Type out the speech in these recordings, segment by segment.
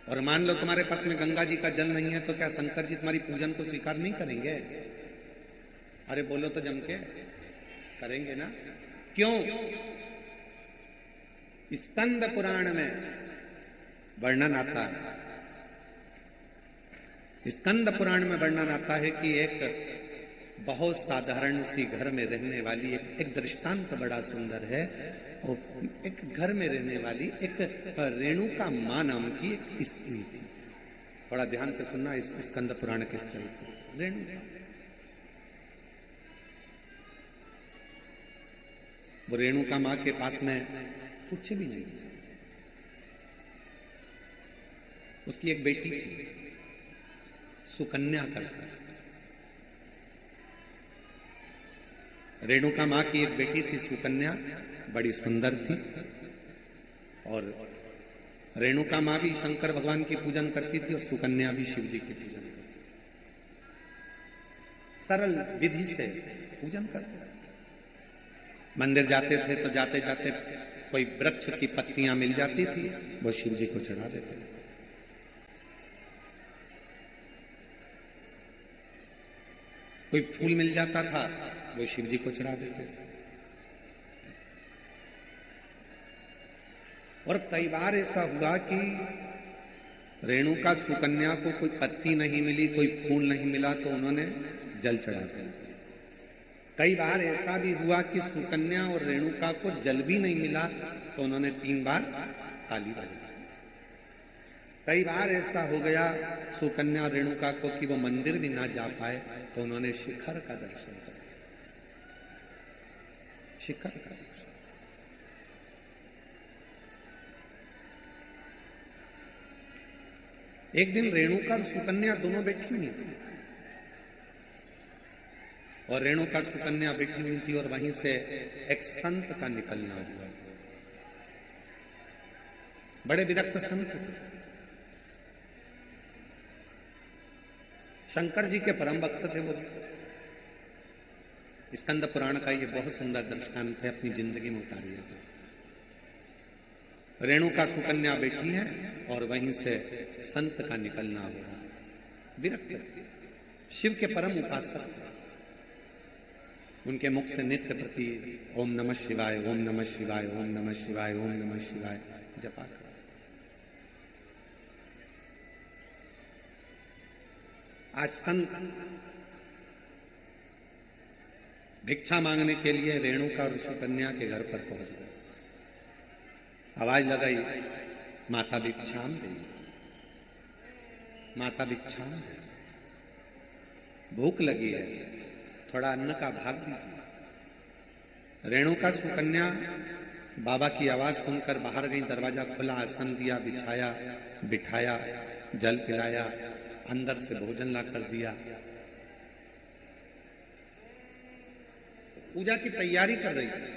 और मान लो तुम्हारे पास में गंगा जी का जल नहीं है तो क्या शंकर जी तुम्हारी पूजन को स्वीकार नहीं करेंगे? अरे बोलो तो जम के, करेंगे ना? क्यों? स्कंद पुराण में वर्णन आता है, स्कंद पुराण में वर्णन आता है कि एक बहुत साधारण सी घर में रहने वाली एक दृष्टांत बड़ा सुंदर है। और एक घर में रहने वाली एक रेणुका मां नाम की एक स्त्री थी। थोड़ा ध्यान से सुनना इस स्कंद पुराण के चरित्र। रेणुका, वो रेणुका मां के पास में कुछ भी नहीं, उसकी एक बेटी थी, सुकन्या करके। रेणुका मां की एक बेटी थी सुकन्या, बड़ी सुंदर थी। और रेणुका मां भी शंकर भगवान की पूजन करती थी और सुकन्या भी शिव जी की पूजन करती थी। सरल विधि से पूजन करते थे। मंदिर जाते थे तो जाते जाते कोई वृक्ष की पत्तियां मिल जाती थी, वो शिव जी को चढ़ा देते थे। कोई फूल मिल जाता था, वो शिव जी को चढ़ा देते थे। और कई बार ऐसा हुआ कि रेणुका सुकन्या को कोई पत्ती नहीं मिली, कोई फूल नहीं मिला तो उन्होंने जल चढ़ा दिया। कई बार ऐसा भी हुआ कि सुकन्या और रेणुका को जल भी नहीं मिला तो उन्होंने 3 बार ताली बजाई। कई बार ऐसा हो गया सुकन्या और रेणुका को कि वो मंदिर भी ना जा पाए तो उन्होंने शिखर का दर्शन कर दिया। शिखर का दर्शन। एक दिन रेणुका और सुकन्या दोनों बैठी हुई थी, और रेणुका सुकन्या बैठी हुई थी और वहीं से एक संत का निकलना हुआ। बड़े विरक्त संत थे, शंकर जी के परम भक्त थे वो। स्कंद पुराण का ये बहुत सुंदर दृष्टांत है, अपनी जिंदगी में उतारिएगा। रेणुका सुकन्या बैठी है और वहीं से संत का निकलना हुआ। विरक्त शिव के परम उपासक थे। उनके मुख से नित्य प्रति ओम नमः शिवाय, ओम नमः शिवाय, ओम नमः शिवाय, ओम नमः शिवाय जपा कर। आज संत भिक्षा मांगने के लिए रेणुका और सुकन्या के घर पर पहुंच गए। आवाज लगाई, माता भिक्षाम दे, माता भिक्षाम दे, भूख लगी है, थोड़ा अन्न का भाग दीजिए। रेणुका सुकन्या बाबा की आवाज सुनकर बाहर गई। दरवाजा खुला, आसन दिया, बिछाया, बिठाया, जल पिलाया, अंदर से भोजन ला कर दिया। पूजा की तैयारी कर रही थी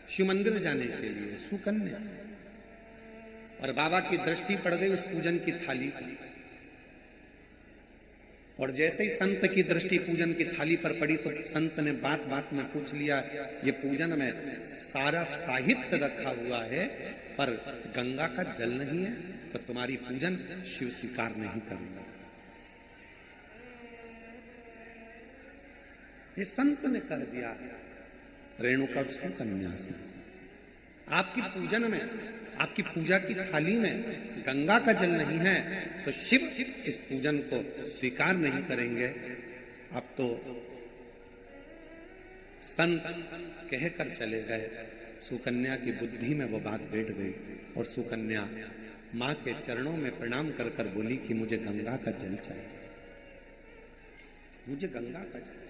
शिव मंदिर जाने के लिए सुकन्या, और बाबा की दृष्टि पड़ गई उस पूजन की थाली पर। और जैसे ही संत की दृष्टि पूजन की थाली पर पड़ी तो संत ने बात बात में पूछ लिया, ये पूजन में सारा साहित्य रखा हुआ है पर गंगा का जल नहीं है तो तुम्हारी पूजन शिव स्वीकार नहीं करेंगे। ये संत ने कह दिया रेणुका और सुकन्या से, आपकी पूजन में, आपकी पूजा की थाली में गंगा का जल नहीं है तो शिव इस पूजन को स्वीकार नहीं करेंगे। अब तो संत कहकर चले गए। सुकन्या की बुद्धि में वो बात बैठ गई और सुकन्या मां के चरणों में प्रणाम कर कर बोली कि मुझे गंगा का जल चाहिए, मुझे गंगा का जल।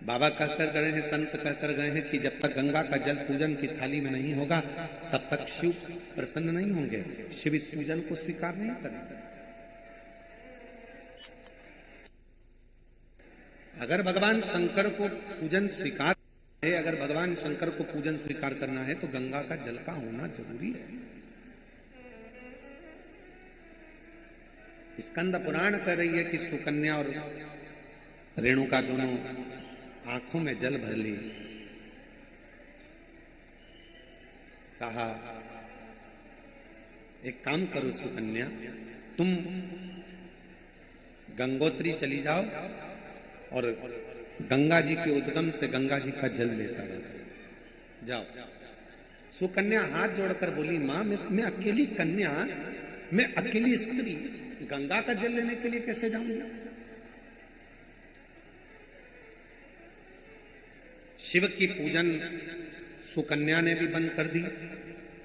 बाबा कहकर गए हैं, संत कहकर गए हैं कि जब तक गंगा का जल पूजन की थाली में नहीं होगा तब तक शिव प्रसन्न नहीं होंगे, शिव इस पूजन को स्वीकार नहीं करेंगे। अगर भगवान शंकर को पूजन स्वीकार है, अगर भगवान शंकर को पूजन स्वीकार करना है तो गंगा का जल का होना जरूरी है। स्कंद पुराण कह रही है कि सुकन्या और रेणुका दोनों आंखों में जल भर ली। कहा एक काम करो सुकन्या, तुम गंगोत्री चली जाओ और गंगा जी के उद्गम से गंगा जी का जल लेकर जाओ। सुकन्या हाथ जोड़कर बोली, मां मैं अकेली कन्या, मैं अकेली स्त्री गंगा का जल लेने के लिए कैसे जाऊंगी? शिव की पूजन सुकन्या ने भी बंद कर दी,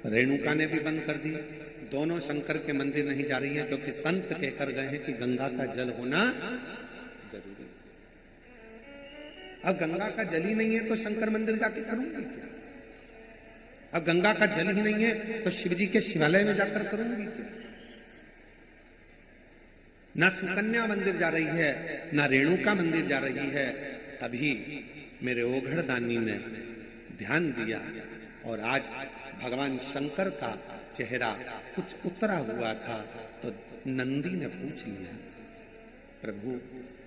रेणुका ने भी बंद कर दी। दोनों शंकर के मंदिर नहीं जा रही हैं क्योंकि संत कहकर गए हैं कि गंगा का जल होना जरूरी। अब गंगा का जल ही नहीं है तो शंकर मंदिर जाके करूंगी क्या? अब गंगा का जल ही नहीं है तो शिव जी के शिवालय में जाकर करूंगी क्या? ना सुकन्या मंदिर जा रही है, ना रेणुका मंदिर जा रही है। तभी मेरे ओघड़ दानी ने ध्यान दिया और आज भगवान शंकर का चेहरा कुछ उतरा हुआ था तो नंदी ने पूछ लिया, प्रभु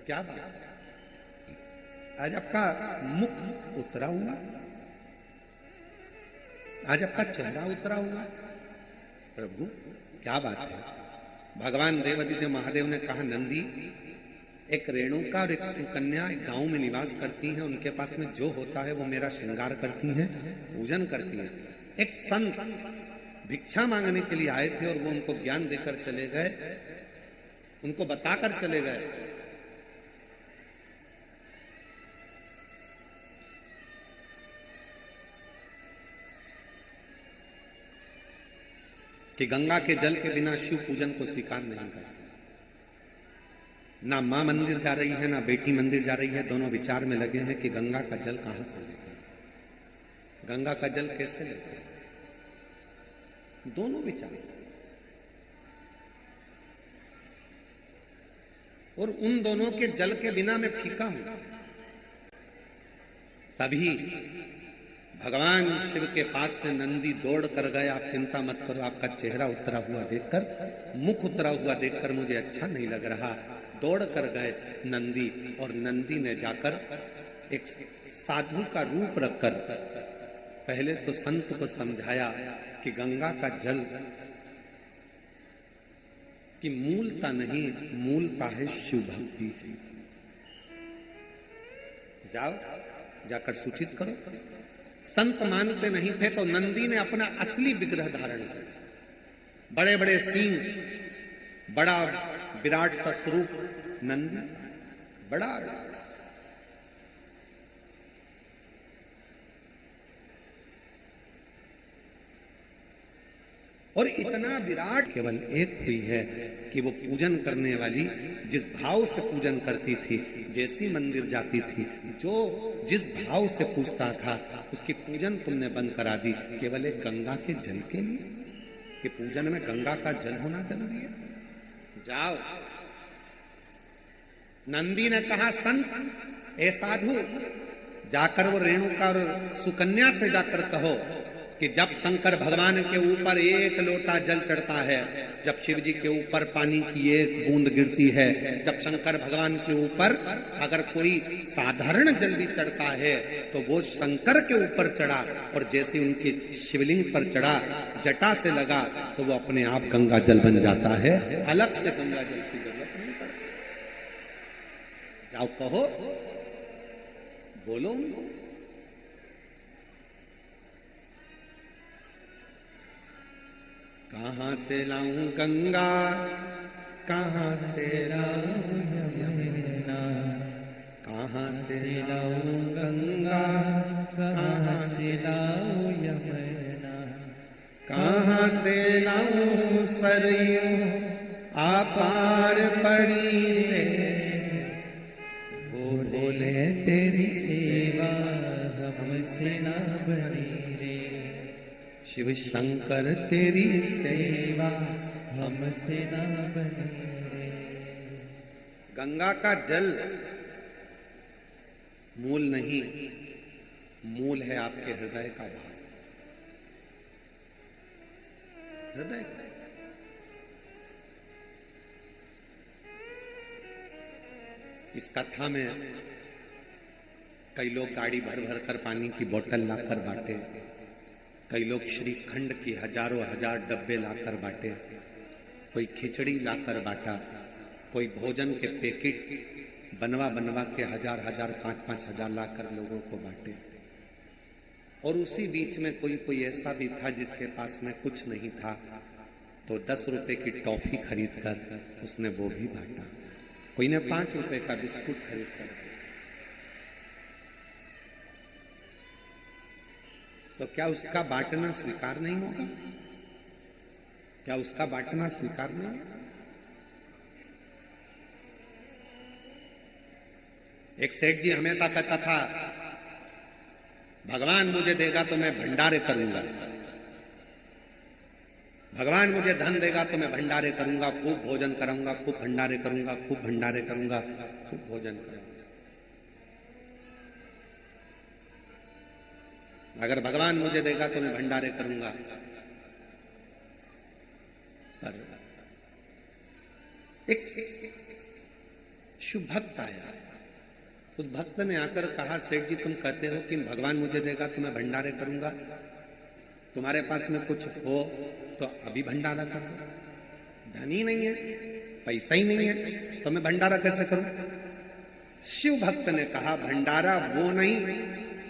क्या बात है, आज आपका मुख उतरा हुआ, आज आपका चेहरा उतरा हुआ, प्रभु क्या बात है? भगवान देवादिदेव महादेव ने कहा, नंदी एक रेणुका और एक सुकन्या एक गांव में निवास करती हैं, उनके पास में जो होता है वो मेरा श्रृंगार करती हैं, पूजन करती हैं। एक संत भिक्षा मांगने के लिए आए थे और वो उनको ज्ञान देकर चले गए, उनको बताकर चले गए कि गंगा के जल के बिना शिव पूजन को स्वीकार नहीं करते। ना मां मंदिर जा रही है, ना बेटी मंदिर जा रही है, दोनों विचार में लगे हैं कि गंगा का जल कहां से लेते हैं, गंगा का जल कैसे लेते हैं, दोनों विचार। और उन दोनों के जल के बिना मैं फीका हूं। तभी भगवान शिव के पास से नंदी दौड़ कर गए, आप चिंता मत करो, आपका चेहरा उतरा हुआ देखकर, मुख उतरा हुआ देखकर मुझे अच्छा नहीं लग रहा। दौड़ कर गए नंदी और नंदी ने जाकर एक साधु का रूप रखकर पहले तो संत को समझाया कि गंगा का जल की मूलता नहीं, मूलता है शिव भक्ति की। जाओ जाकर सूचित करो। संत मानते नहीं थे तो नंदी ने अपना असली विग्रह धारण किया, बड़े बड़े सींग, बड़ा विराट सा स्वरूप नंदी, बड़ा और इतना विराट केवल एक हुई है कि वो पूजन करने वाली जिस भाव से पूजन करती थी, जैसी मंदिर जाती थी, जो जिस भाव से पूछता था उसकी पूजन तुमने बंद करा दी केवल एक गंगा के जल के लिए कि पूजन में गंगा का जल होना जरूरी है। जाओ। नंदी ने कहा, संत ए साधु, जाकर वो रेणुका और सुकन्या से जाकर कहो कि जब शंकर भगवान के ऊपर एक लोटा जल चढ़ता है, जब शिव जी के ऊपर पानी की एक बूंद गिरती है, जब शंकर भगवान के ऊपर अगर कोई साधारण जल भी चढ़ता है तो वो शंकर के ऊपर चढ़ा और जैसे उनके शिवलिंग पर चढ़ा, जटा से लगा तो वो अपने आप गंगा जल बन जाता है, अलग से गंगा जल की जरूरत नहीं पड़ती। जाओ कहो, बोलो उनको। कहां से लाऊं गंगा, कहां से लाऊं यमुना, कहां से लाऊं गंगा, कहां से लाऊं यमुना, कहां से लाऊं सरयू आपार पड़ी रे, वो बोले तेरी सेवा हमसे ना बनी रे, शिव शंकर तेरी सेवा हमसे ना बनी रे। गंगा का जल मूल नहीं, मूल है आपके हृदय का भाव, हृदय का। इस कथा में कई लोग गाड़ी भर भर कर पानी की बोतल लाकर बांटे, कई लोग श्रीखंड की हजारों हजार डब्बे लाकर बांटे, कोई खिचड़ी लाकर बांटा, कोई भोजन के पैकेट बनवा बनवा के हजार हजार 5-5 हजार लाकर लोगों को बांटे। और उसी बीच में कोई ऐसा भी था जिसके पास में कुछ नहीं था, तो 10 रुपए की टॉफी खरीद कर उसने वो भी बांटा। कोई ने 5 रुपए का बिस्कुट खरीद कर। तो क्या उसका बांटना स्वीकार नहीं होगा? क्या उसका बांटना स्वीकार नहीं होगा? एक सेठ जी हमेशा कहता था, भगवान मुझे देगा तो मैं भंडारे करूंगा, भगवान मुझे धन देगा तो मैं भंडारे करूंगा, खूब भोजन कराऊंगा, खूब भंडारे करूंगा, खूब भंडारे करूंगा, खूब भोजन करूंगा। अगर भगवान मुझे देगा तो मैं भंडारे करूंगा। पर एक शुभ भक्त आया, उस भक्त ने आकर कहा, सेठ जी तुम कहते हो कि भगवान मुझे देगा तो मैं भंडारे करूंगा, तुम्हारे पास में कुछ हो तो अभी भंडारा कर दो। धन ही नहीं है, पैसा ही नहीं है, तो मैं भंडारा कैसे करूं? शिव भक्त ने कहा, भंडारा वो नहीं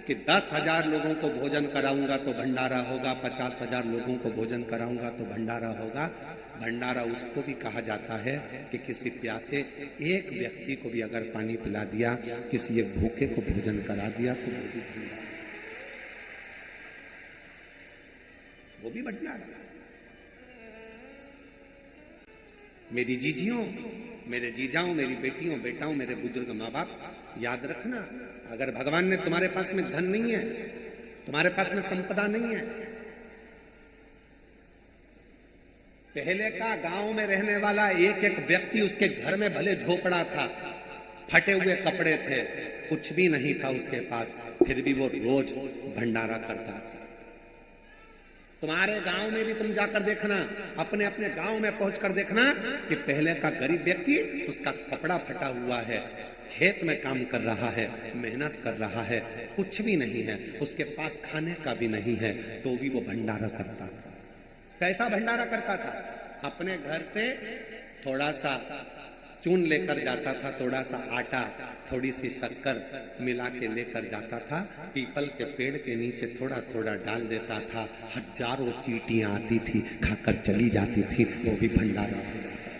कि 10,000 लोगों को भोजन कराऊंगा तो भंडारा होगा, 50,000 लोगों को भोजन कराऊंगा तो भंडारा होगा। भंडारा उसको भी कहा जाता है कि किसी प्यासे एक व्यक्ति को भी अगर पानी पिला दिया, किसी एक भूखे को भोजन करा दिया तो वो भी भंडारा, वो भी भंडारा। मेरी जीजियों, मेरे जीजाओं, मेरी बेटियों, बेटाओं, मेरे बुजुर्ग माँ बाप, याद रखना, अगर भगवान ने तुम्हारे पास में धन नहीं है, तुम्हारे पास में संपदा नहीं है, पहले का गांव में रहने वाला एक एक व्यक्ति, उसके घर में भले झोपड़ा था, फटे हुए कपड़े थे, कुछ भी नहीं था उसके पास, फिर भी वो रोज भंडारा करता था। तुम्हारे गांव में भी तुम जाकर देखना, अपने अपने गांव में पहुंचकर देखना कि पहले का गरीब व्यक्ति, उसका कपड़ा फटा हुआ है, खेत में काम कर रहा है, मेहनत कर रहा है, कुछ भी नहीं है, उसके पास खाने का भी नहीं है, तो भी वो भंडारा करता था। कैसा भंडारा करता था? अपने घर से थोड़ा सा चून लेकर जाता था, थोड़ा सा आटा, थोड़ी सी शक्कर मिला के लेकर जाता था, पीपल के पेड़ के नीचे थोड़ा थोड़ा डाल देता था, हजारों चींटियां आती थी, खाकर चली जाती थी, वो भी भंडारा हो जाता था।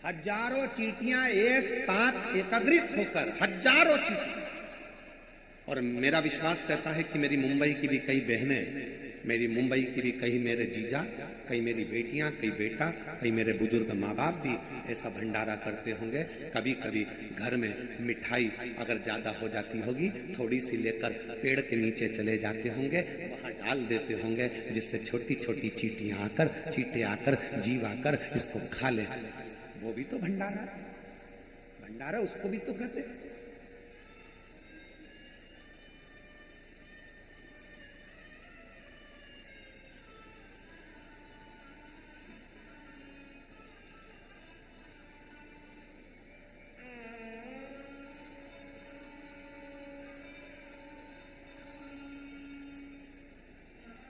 हजारों चींटियां एक साथ एकत्रित होकर, हजारों चींटियां। और मेरा विश्वास कहता है कि मेरी मुंबई की भी कई बहनें, मेरी मुंबई की भी कई मेरे जीजा, कई मेरी बेटियां, कई बेटा, कई मेरे बुजुर्ग माँ बाप भी ऐसा भंडारा करते होंगे। कभी कभी घर में मिठाई अगर ज्यादा हो जाती होगी, थोड़ी सी लेकर पेड़ के नीचे चले जाते होंगे, वहां डाल देते होंगे, जिससे छोटी छोटी चींटियां आकर, चींटे आकर, जीव आकर इसको खा ले। वो भी तो भंडारा, भंडारा उसको भी तो कहते हैं।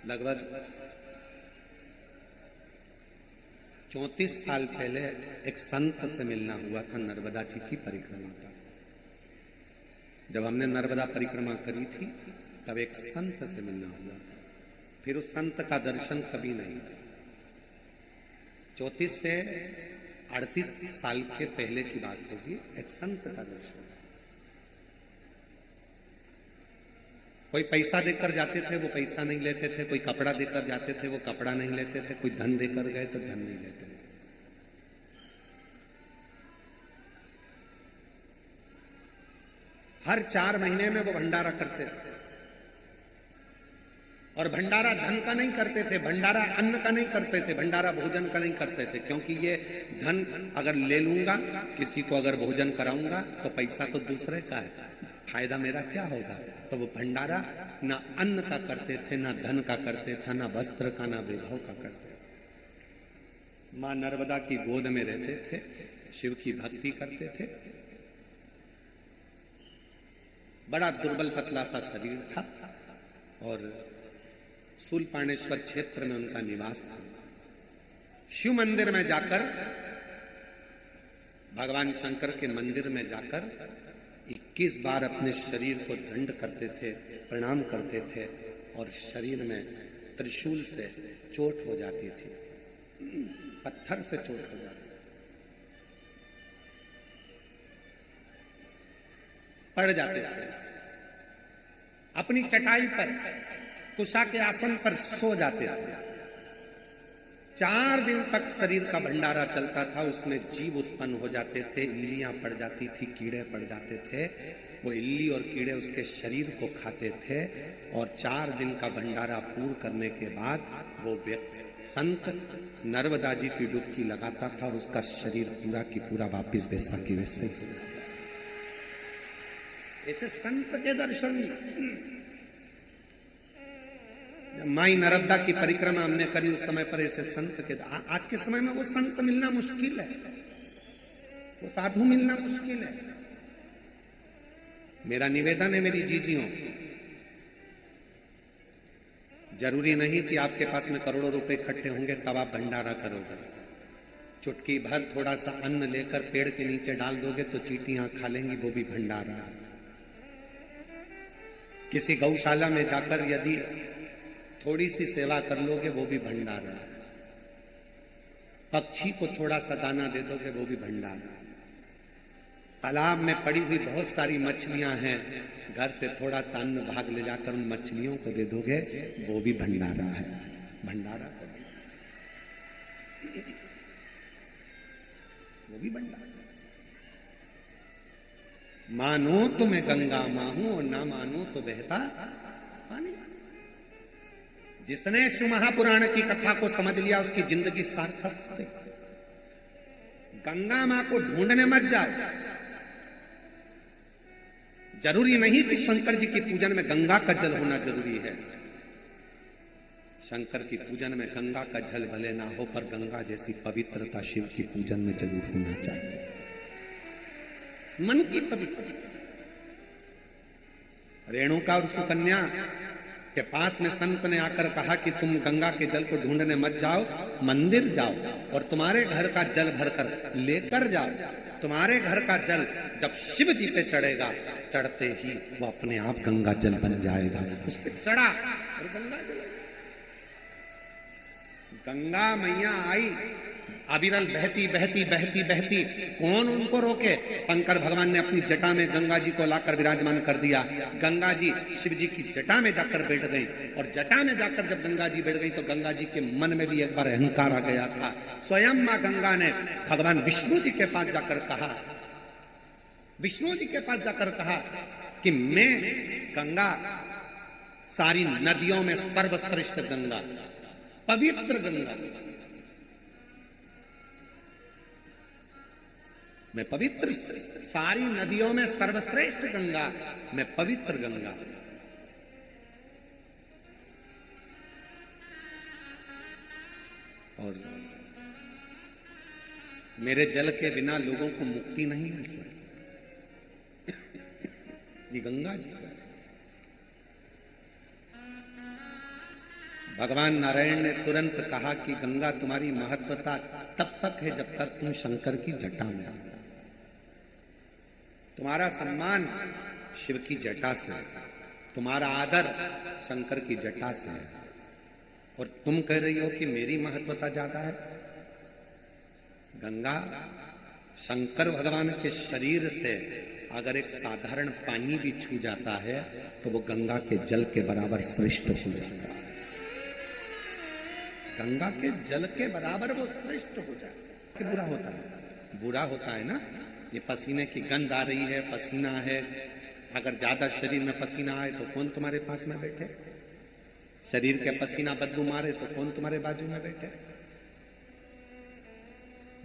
लगभग 34 साल पहले एक संत से मिलना हुआ था, नर्मदा जी की परिक्रमा का। जब हमने नर्मदा परिक्रमा करी थी तब एक संत से मिलना हुआ था, फिर उस संत का दर्शन कभी नहीं। 34 से 38 साल के पहले की बात होगी, एक संत का दर्शन। कोई पैसा देकर जाते थे, वो पैसा नहीं लेते थे, कोई कपड़ा देकर जाते थे, वो कपड़ा नहीं लेते थे, कोई धन देकर गए तो धन नहीं लेते थे। हर 4 महीने में वो भंडारा करते थे, और भंडारा धन का नहीं करते थे, भंडारा अन्न का नहीं करते थे, भंडारा भोजन का नहीं करते थे, क्योंकि ये धन अगर ले लूंगा, किसी को अगर भोजन कराऊंगा तो पैसा तो दूसरे का है, फायदा मेरा क्या होगा। तो वो भंडारा ना अन्न का करते थे, ना धन का करते थे, ना वस्त्र का, ना वैभव का करते थे। मां नर्मदा की गोद में रहते थे, शिव की भक्ति करते थे। बड़ा दुर्बल पतला सा शरीर था और शूलपाणेश्वर क्षेत्र में उनका निवास था। शिव मंदिर में जाकर, भगवान शंकर के मंदिर में जाकर 21 बार अपने शरीर को दंड करते थे, प्रणाम करते थे और शरीर में त्रिशूल से चोट हो जाती थी, पत्थर से चोट हो जाती, पड़ जाते थे। अपनी चटाई पर, कुशा के आसन पर सो जाते थे। 4 दिन तक शरीर का भंडारा चलता था, उसमें जीव उत्पन्न हो जाते थे, इल्लियां पड़ जाती थी, कीड़े पड़ जाते थे। वो इल्ली और कीड़े उसके शरीर को खाते थे और 4 दिन का भंडारा पूर्ण करने के बाद वो संत नर्मदा जी की डुबकी लगाता था और उसका शरीर पूरा की पूरा वापिस वैसा की वैसे। ऐसे संत के दर्शन, माई नर्मदा की परिक्रमा हमने करी उस समय पर ऐसे संत के, आज के समय में वो संत मिलना मुश्किल है, वो साधु मिलना मुश्किल है। मेरा निवेदन है मेरी जीजियों, जरूरी नहीं कि आपके पास में करोड़ों रुपए इकट्ठे होंगे तब आप भंडारा करोगे। चुटकी भर थोड़ा सा अन्न लेकर पेड़ के नीचे डाल दोगे तो चींटियां खा लेंगी, वो भी भंडारा। किसी गौशाला में जाकर यदि थोड़ी सी सेवा कर लोगे वो भी भंडारा। पक्षी को थोड़ा सा दाना दे दोगे वो भी भंडारा। तालाब में पड़ी हुई बहुत सारी मछलियां हैं, घर से थोड़ा सा अन्न भाग ले जाकर उन मछलियों को दे दोगे वो भी भंडारा है। भंडारा तो वो भी भंडारा। मानो तो मैं गंगा मां हूं और ना मानो तो बहता पानी। जिसने शिव महापुराण की कथा को समझ लिया उसकी जिंदगी सार्थक हो गई। गंगा मां को ढूंढने मत जाओ। जरूरी नहीं कि शंकर जी की पूजन में गंगा का जल होना जरूरी है। शंकर की पूजन में गंगा का जल भले ना हो पर गंगा जैसी पवित्रता शिव की पूजन में जरूर होना चाहिए। मन की पवित्रता। रेणुका और सुकन्या के पास में संत ने आकर कहा कि तुम गंगा के जल को ढूंढने मत जाओ, मंदिर जाओ और तुम्हारे घर का जल भरकर लेकर जाओ। तुम्हारे घर का जल जब शिव जी पे चढ़ेगा, चढ़ते ही वो अपने आप गंगा जल बन जाएगा। उस पे चढ़ा और गंगा जल, गंगा मैया आई, अविरल बहती बहती बहती बहती। कौन उनको रोके? शंकर भगवान ने अपनी जटा में गंगा जी को लाकर विराजमान कर दिया। गंगा जी शिव जी की जटा में जाकर बैठ गई और जटा में जाकर जब गंगा जी बैठ गई तो गंगा जी के मन में भी एक बार अहंकार आ गया था। स्वयं मां गंगा ने भगवान विष्णु जी के पास जाकर कहा, विष्णु जी के पास जाकर कहा कि मैं गंगा, सारी नदियों में सर्वश्रेष्ठ गंगा, पवित्र गंगा, मैं पवित्र, सारी नदियों में सर्वश्रेष्ठ गंगा, मैं पवित्र गंगा। और मेरे जल के बिना लोगों को मुक्ति नहीं मिल सकती। ये गंगा जी का। भगवान नारायण ने तुरंत कहा कि गंगा तुम्हारी महत्वता तब तक है जब तक तुम शंकर की जटा में आओ। तुम्हारा सम्मान शिव की जटा से है, तुम्हारा आदर शंकर की जटा से है। और तुम कह रही हो कि मेरी महत्वता ज्यादा है। गंगा, शंकर भगवान के शरीर से अगर एक साधारण पानी भी छू जाता है तो वो गंगा के जल के बराबर श्रेष्ठ हो जाता है। गंगा के जल के बराबर वो श्रेष्ठ हो जाता है। बुरा होता है, बुरा होता है ना। ये पसीने की गंध आ रही है, पसीना है, अगर ज्यादा शरीर में पसीना आए तो कौन तुम्हारे पास में बैठे? शरीर के पसीना बदबू मारे तो कौन तुम्हारे बाजू में बैठे?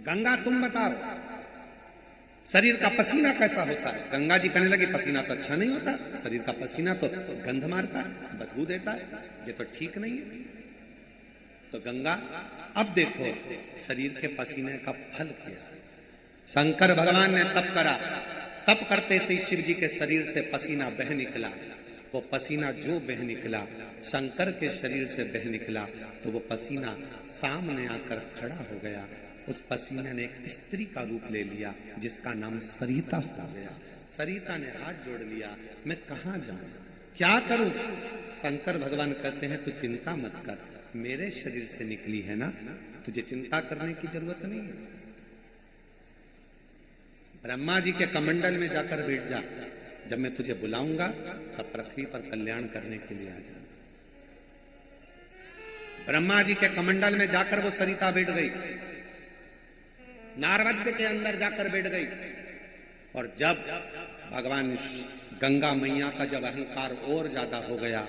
गंगा तुम बताओ, शरीर का पसीना कैसा होता है? गंगा जी कहने लगी पसीना तो अच्छा नहीं होता, शरीर का पसीना तो गंध मारता है, बदबू देता है, ये तो ठीक नहीं है। तो गंगा, अब देखो शरीर के पसीने का फल क्या है। शंकर भगवान ने तप करा, तप करते से शिव जी के शरीर से पसीना बह निकला। वो पसीना जो बह निकला शंकर के शरीर से बह निकला तो वो पसीना सामने आकर खड़ा हो गया। उस पसीने ने एक स्त्री का रूप ले लिया जिसका नाम सरिता हो गया। सरिता ने हाथ जोड़ लिया, मैं कहाँ जाऊं, क्या करूं? शंकर भगवान कहते हैं तू चिंता मत कर, मेरे शरीर से निकली है ना, तुझे चिंता करने की जरूरत नहीं है। ब्रह्मा जी के कमंडल में जाकर बैठ जा, जब मैं तुझे बुलाऊंगा तब पृथ्वी पर कल्याण करने के लिए आ जा। ब्रह्मा जी के कमंडल में जाकर वो सरिता बैठ गई, नारवद्य के अंदर जाकर बैठ गई। और जब भगवान गंगा मैया का जब अहंकार और ज्यादा हो गया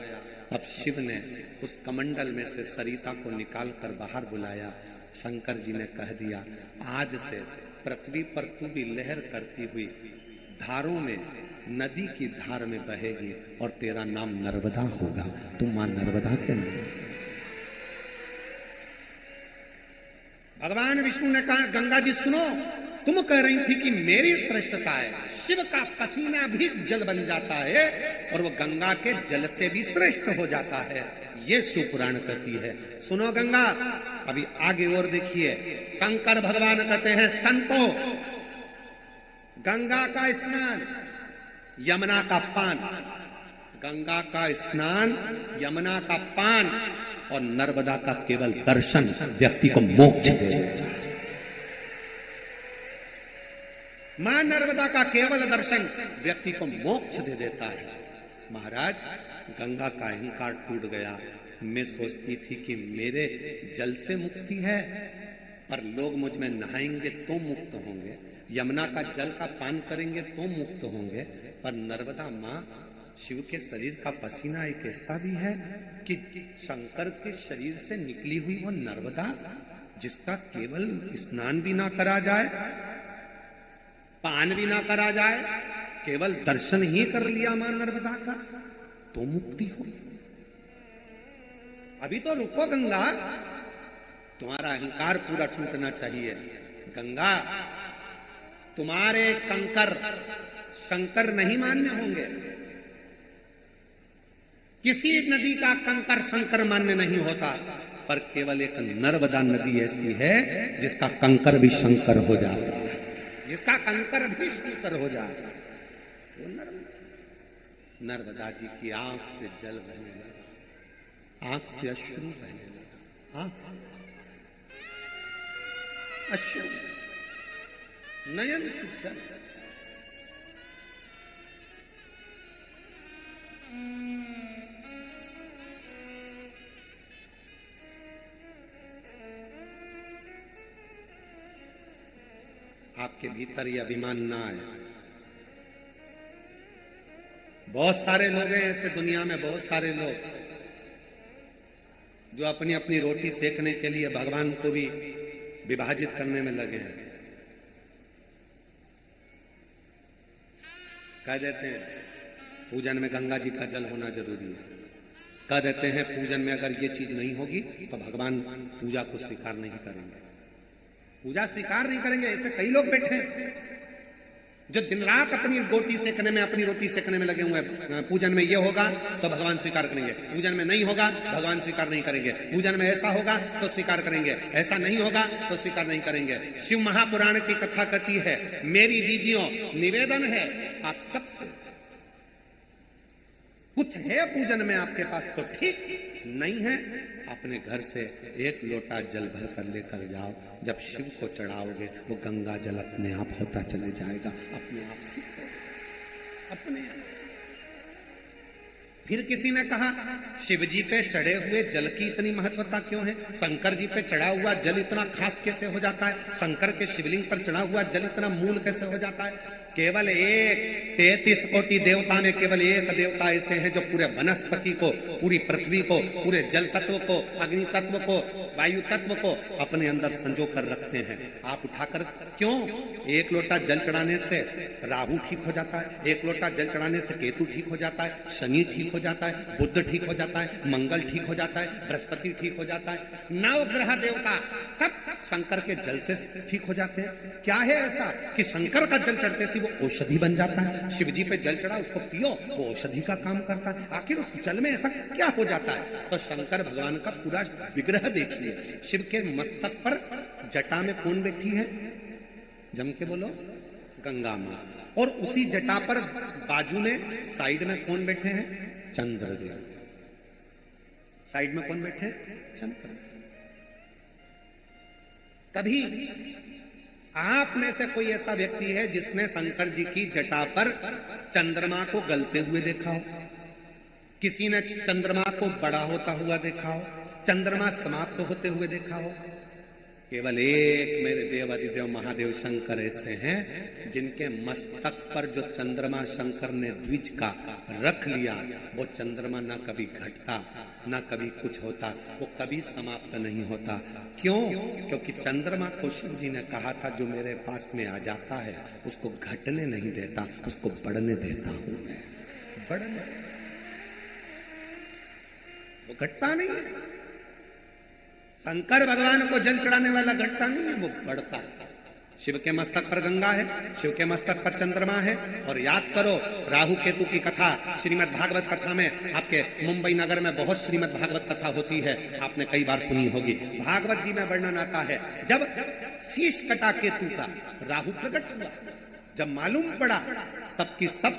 तब शिव ने उस कमंडल में से सरिता को निकाल कर बाहर बुलाया। शंकर जी ने कह दिया आज से पृथ्वी पर तू भी लहर करती हुई धारों में नदी की धार में बहेगी और तेरा नाम नर्मदा होगा। तू मां नर्मदा के नाम। भगवान विष्णु ने कहा गंगा जी सुनो, तुम कह रही थी कि मेरी श्रेष्ठता है, शिव का पसीना भी जल बन जाता है और वो गंगा के जल से भी श्रेष्ठ हो जाता है, ये शिवपुराण कहती है। सुनो गंगा, अभी आगे और देखिए। शंकर भगवान कहते हैं संतो, गंगा का स्नान यमुना का पान, गंगा का स्नान यमुना का पान और नर्मदा का केवल दर्शन व्यक्ति को मोक्ष दे देता है। मां नर्मदा का केवल दर्शन व्यक्ति को मोक्ष दे देता है। महाराज गंगा का अहंकार टूट गया। मैं सोचती थी कि मेरे जल से मुक्ति है, पर लोग मुझ में नहाएंगे तो मुक्त होंगे, यमुना का जल का पान करेंगे तो मुक्त होंगे, पर नर्मदा मां शिव के शरीर का पसीना एक ऐसा भी है कि शंकर के शरीर से निकली हुई वो नर्मदा जिसका केवल स्नान भी ना करा जाए, पान भी ना करा जाए, केवल दर्शन ही कर लिया मां नर्मदा का तो मुक्ति हो। अभी तो रुको गंगा, तुम्हारा अहंकार पूरा टूटना चाहिए। गंगा तुम्हारे कंकर शंकर नहीं मान्य होंगे, किसी नदी का कंकर शंकर मान्य नहीं होता, पर केवल एक नर्मदा नदी ऐसी है जिसका कंकर भी शंकर हो जाता है, जिसका कंकर भी शंकर हो जाता है। तो नर्मदा जी की आंख से जल बहने लगा, आंख से अश्रु बहने लगा, आंख से अश्रु, नयन से जल। आपके भीतर ये अभिमान ना आए। बहुत सारे लोग हैं ऐसे दुनिया में, बहुत सारे लोग जो अपनी अपनी रोटी सेकने के लिए भगवान को भी विभाजित करने में लगे हैं। कह देते हैं पूजन में गंगा जी का जल होना जरूरी है, कह देते हैं पूजन में अगर ये चीज नहीं होगी तो भगवान पूजा को स्वीकार नहीं करेंगे, पूजा स्वीकार नहीं करेंगे। ऐसे कई लोग बैठे हैं जो दिन रात अपनी रोटी सेकने में लगे हुए हैं। पूजन में ये होगा तो भगवान स्वीकार करेंगे, पूजन में नहीं होगा भगवान स्वीकार नहीं करेंगे, पूजन में ऐसा होगा तो स्वीकार करेंगे, ऐसा नहीं होगा तो स्वीकार नहीं करेंगे। शिव महापुराण की कथा कहती है, मेरी जीजियों निवेदन है आप सबसे, कुछ है पूजन में आपके पास तो ठीक, नहीं है अपने घर से एक लोटा जल भर कर लेकर जाओ, जब शिव को चढ़ाओगे वो गंगा जल अपने आप होता चले जाएगा, अपने आप से, अपने आप से। फिर किसी ने कहा शिव जी पे चढ़े हुए जल की इतनी महत्वता क्यों है, शंकर जी पे चढ़ा हुआ जल इतना खास कैसे हो जाता है, शंकर के शिवलिंग पर चढ़ा हुआ जल इतना मूल कैसे हो जाता है। केवल एक 33 कोटि देवता में केवल एक देवता ऐसे हैं जो पूरे वनस्पति को, पूरी पृथ्वी को, पूरे जल तत्व को, अग्नि तत्व को, वायु तत्व को अपने अंदर संजो कर रखते हैं। आप उठाकर क्यों, एक लोटा जल चढ़ाने से राहु ठीक हो जाता है, एक लोटा जल चढ़ाने से केतु ठीक हो जाता है, शनि ठीक हो जाता है, बुध ठीक हो जाता है, मंगल ठीक हो जाता है, बृहस्पति ठीक हो जाता है, 9 ग्रह देवता सब शंकर के जल से ठीक हो जाते हैं। क्या है ऐसा कि शंकर का जल चढ़ते से वो औषधि बन जाता है। शिव जी पे जल चढ़ा, उसको पियो, वो औषधि का काम करता है। आखिर उस जल में ऐसा क्या हो जाता है? तो शंकर भगवान का पूरा विग्रह देखिए। शिव के मस्तक पर जटा में कौन बैठी है? जम के बोलो, गंगा मां। और उसी जटा पर बाजू में साइड में कौन बैठे हैं? चंद्रदेव। साइड में कौन बैठे हैं? चंद्र। कभी आप में से कोई ऐसा व्यक्ति है जिसने शंकर जी की जटा पर चंद्रमा को गलते हुए देखा हो? किसी ने चंद्रमा को बड़ा होता हुआ देखा हो? चंद्रमा समाप्त होते हुए देखा हो? केवल एक मेरे देवादिदेव महादेव शंकर ऐसे हैं जिनके मस्तक पर जो चंद्रमा शंकर ने द्विज का रख लिया, वो चंद्रमा ना कभी घटता ना कभी कुछ होता, वो कभी समाप्त नहीं होता। क्यों? क्योंकि चंद्रमा को शिव जी ने कहा था जो मेरे पास में आ जाता है उसको घटने नहीं देता, उसको बढ़ने देता हूं मैं। बढ़ने, वो घटता नहीं है। शंकर भगवान को जल चढ़ाने वाला घटता नहीं है, वो बढ़ता है। शिव के मस्तक पर गंगा है, शिव के मस्तक पर चंद्रमा है। और याद करो राहु केतु की कथा श्रीमद् भागवत कथा में, आपके मुंबई नगर में बहुत श्रीमद् भागवत कथा होती है, आपने कई बार सुनी होगी। भागवत जी में वर्णन आता है जब शीश कटा केतु का, राहु प्रकट हुआ, जब मालूम पड़ा सबकी सब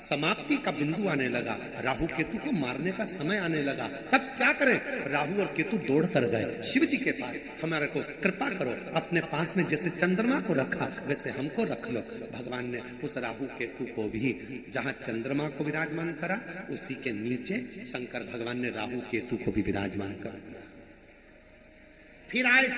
समाप्ति का बिंदु आने लगा, राहु केतु को मारने का समय आने लगा, तब क्या करें? राहु और केतु दौड़ कर गए शिव जी के पास, हमारे को कृपा करो, अपने पास में जैसे चंद्रमा को रखा वैसे हमको रख लो। भगवान ने उस राहु केतु को भी जहां चंद्रमा को विराजमान करा, उसी के नीचे शंकर भगवान ने राहु केतु को भी विराजमान कर दिया। फिर आए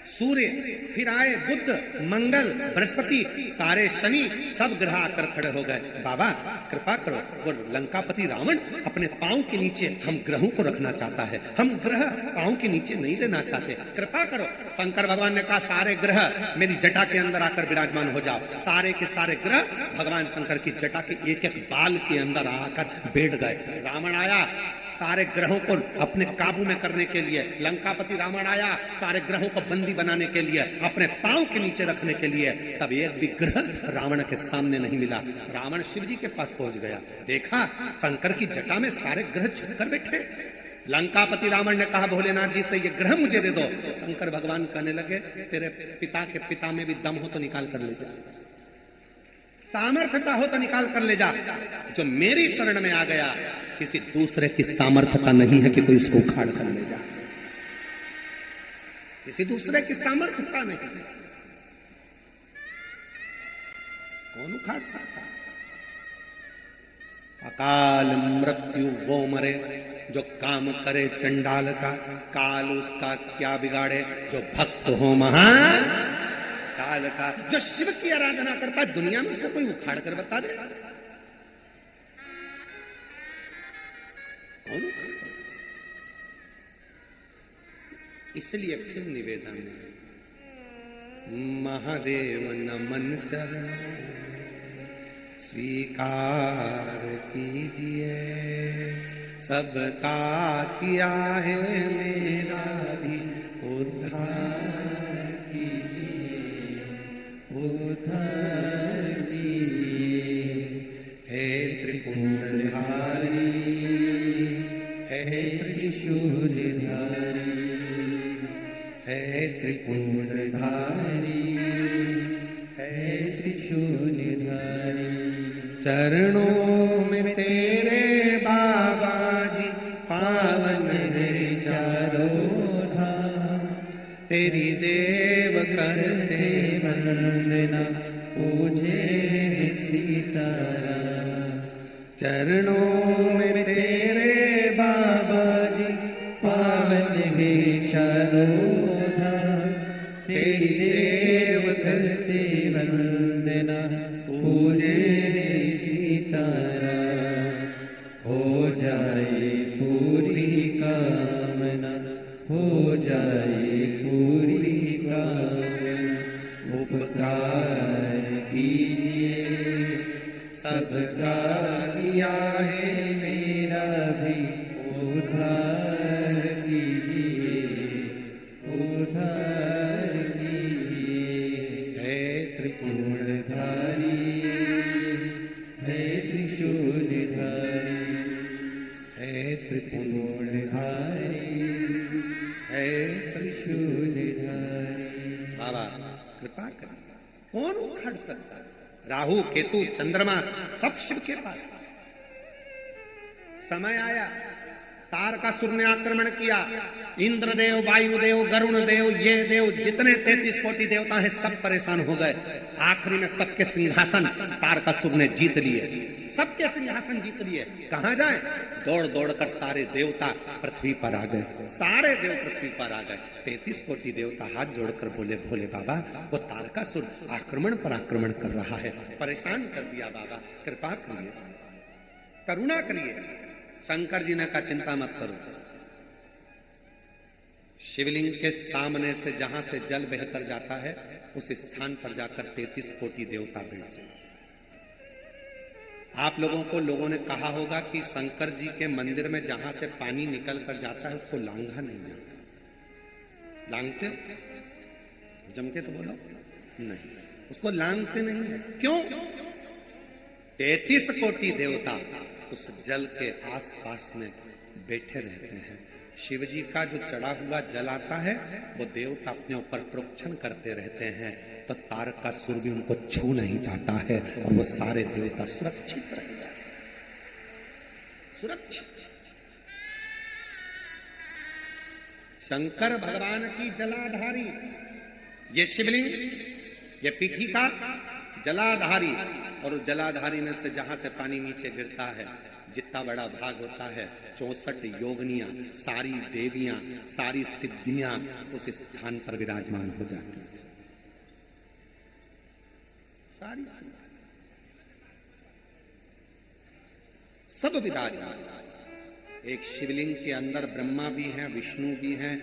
सूर्य, फिर आए बुध, मंगल, बृहस्पति, सारे शनि, सब ग्रह आकर खड़े हो गए। बाबा कृपा करो, वो लंकापति रावण अपने पांव के नीचे हम ग्रहों को रखना चाहता है, हम ग्रह पांव के नीचे नहीं रहना चाहते, कृपा करो। शंकर भगवान ने कहा सारे ग्रह मेरी जटा के अंदर आकर विराजमान हो जाओ। सारे के सारे ग्रह भगवान शंकर की जटा के एक एक बाल के अंदर आकर बैठ गए। रावण आया सारे ग्रहों को अपने काबू में करने के लिए, लंकापति रावण आया सारे ग्रहों को बंदी बनाने के लिए, अपने पांव के नीचे रखने के लिए। तब एक भी ग्रह रावण के सामने नहीं मिला। रावण शिव जी के पास पहुंच गया, देखा शंकर की जटा में सारे ग्रह छुपकर बैठे। लंकापति रावण ने कहा भोलेनाथ जी से ये ग्रह मुझे दे दो। शंकर भगवान कहने लगे तेरे पिता के पिता में भी दम हो तो निकाल कर ले जा, सामर्थ्यता हो तो निकाल कर ले जा। जो मेरी शरण में आ गया किसी दूसरे की सामर्थ्यता नहीं है कि कोई उसको उखाड़ कर ले जा, किसी दूसरे की सामर्थ्यता नहीं, कौन उखाड़ सकता? अकाल मृत्यु वो मरे जो काम करे चंडाल का, काल उसका क्या बिगाड़े जो भक्त हो महान काल का। जो शिव की आराधना करता है दुनिया में उसको कोई उखाड़ कर बता दे? कौन? इसलिए फिर निवेदन महादेव नमन चरण स्वीकार कीजिए, सबका किया है मेरा भी उद्धार कीजिए, उद्धार कीजिए। हे त्रिपुंडधारी, हे त्रिशूलधारी, हे त्रिपुंडधारी, हे त्रिशूलधारी। चरणों में तेरे बाबा जी पावन है चारों धाम, तेरी देव करते वंदना पूजे सीताराम। चरणों में तेरे बाबा जी पावन है चारों धाम, तेरी देव करते वंदना पूजे सीताराम। हो जाए पूरी कामना, हो जाए पूरी कामना, उपकार कीजिए सबका किया है मेरा भी उद्धार कीजिए, उद्धार कीजिए। हे त्रिपुंडधारी, कृपा करिए। कौन उखड़ सकता है? राहु केतु चंद्रमा सब शिव के पास। समय आया, तारकासुर ने आक्रमण किया, इंद्रदेव, वायुदेव, गरुण देव, ये देव, जितने 33 कोटि देवता हैं सब परेशान हो गए। आखिरी में सबके सिंहासन तारकासुर ने जीत लिए, सबके सिंहासन जीत लिए। कहां जाए? दौड़ दौड़ कर सारे देवता पृथ्वी पर आ गए, सारे देव पृथ्वी पर आ गए। 33 कोटि देवता हाथ जोड़कर बोले, भोले बाबा, वो तारकासुर आक्रमण पर आक्रमण कर रहा है, परेशान कर दिया बाबा, कृपा करिए, करुणा करिए। शंकर जी ने कहा, चिंता मत करो, शिवलिंग के सामने से जहां से जल बहकर जाता है उस स्थान पर जाकर 33 कोटि देवता बैठ जाए। आप लोगों ने कहा होगा कि शंकर जी के मंदिर में जहां से पानी निकल कर जाता है उसको लांघा नहीं जाता। लांघते? जम के तो बोलो नहीं, उसको लांघते नहीं है। क्यों? 33 कोटि देवता उस जल के आसपास में बैठे रहते हैं। शिव जी का जो चढ़ा हुआ जल आता है वो देवता अपने ऊपर प्रोक्षण करते रहते हैं, तो तारकासुर भी उनको छू नहीं पाता है और वो सारे देवता सुरक्षित रह जाते, सुरक्षित। शंकर भगवान की जलाधारी ये शिवलिंग, ये पीठिका जलाधारी, और उस जलाधारी में से जहां से पानी नीचे गिरता है, जितना बड़ा भाग होता है, 64 योगनियां, सारी देवियां, सारी सिद्धियां उस स्थान पर विराजमान हो जाती हैं, सारी सब विराजमान। एक शिवलिंग के अंदर ब्रह्मा भी हैं, विष्णु भी हैं,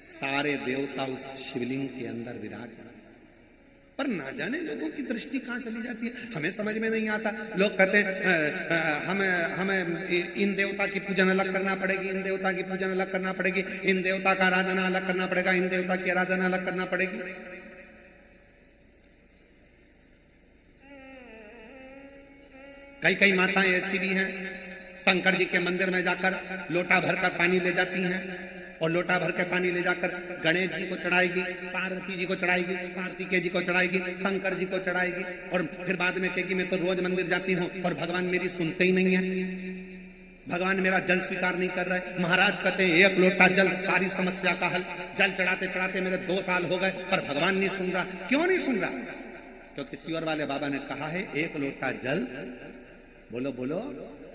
सारे देवता उस शिवलिंग के अंदर विराजमान। पर ना जाने लोगों की दृष्टि कहां चली जाती है, हमें समझ में नहीं आता। लोग कहते हैं हमें इन देवता की पूजन अलग करना पड़ेगी, इन देवता की पूजन अलग करना पड़ेगी, इन देवता का आराधना अलग करना पड़ेगा, इन देवता की आराधना अलग करना पड़ेगी। कई कई माताएं ऐसी भी हैं, शंकर जी के मंदिर में जाकर लोटा भरकर पानी ले जाती हैं और लोटा भर के पानी ले जाकर गणेश जी को चढ़ाएगी, पार्वती जी को चढ़ाएगी, कार्तिकेय जी को चढ़ाएगी, शंकर जी को चढ़ाएगी, और फिर बाद में कहेगी मैं तो रोज मंदिर जाती हूँ और भगवान मेरी सुनते ही नहीं है, भगवान मेरा जल स्वीकार नहीं कर रहा है। महाराज कहते हैं 1 लोटा जल सारी समस्या का हल। जल चढ़ाते चढ़ाते मेरे 2 साल हो गए पर भगवान नहीं सुन रहा। क्यों नहीं सुन रहा? क्योंकि सियोर वाले बाबा ने कहा है 1 लोटा जल, बोलो बोलो,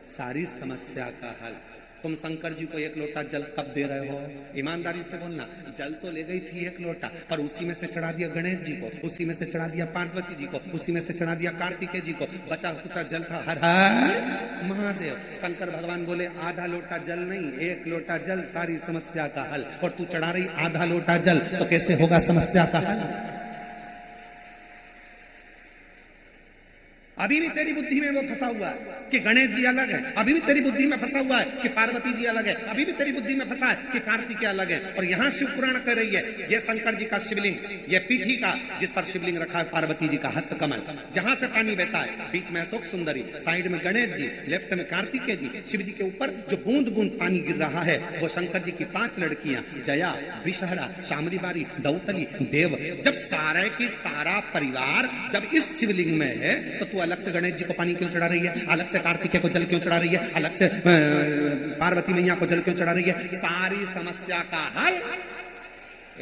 सारी समस्या का हल। तुम शंकर जी को 1 लोटा जल कब दे रहे हो? ईमानदारी से बोलना। जल तो ले गई थी 1 लोटा, पर उसी में से चढ़ा दिया गणेश जी को, उसी में से चढ़ा दिया पार्वती जी को, उसी में से चढ़ा दिया कार्तिकेय जी को, बचा कुचा जल था हर हर महादेव। शंकर भगवान बोले आधा लोटा जल नहीं, 1 लोटा जल सारी समस्या का हल। और तू चढ़ा रही आधा लोटा जल, तो कैसे होगा समस्या का हल? अभी भी तेरी बुद्धि में वो फंसा हुआ है कि गणेश जी अलग है, अभी भी तेरी बुद्धि में फंसा हुआ है कि पार्वती जी अलग है, अभी भी तेरी बुद्धि में फंसा है कि कार्तिकेय अलग है। और यहाँ शिव पुराण कर रही है, ये शंकर जी का शिवलिंग, ये पीठी का जिस पर शिवलिंग रखा है, पार्वती जी का हस्त कमल, जहां से पानी बहता है, बीच में अशोक सुंदरी, साइड में गणेश जी, लेफ्ट में कार्तिकेय जी, शिव जी के ऊपर जो बूंद बूंद पानी गिर रहा है वो शंकर जी की 5 लड़कियां, जया, विषहरा, शामली बारी, दौतली, देव। जब सारे की सारा परिवार जब इस शिवलिंग में है तो तू अलग से गणेश जी को पानी क्यों चढ़ा रही है, अलग से कार्तिकेय को जल क्यों चढ़ा रही है, अलग से पार्वती मैया को जल क्यों चढ़ा रही है? सारी समस्या का हल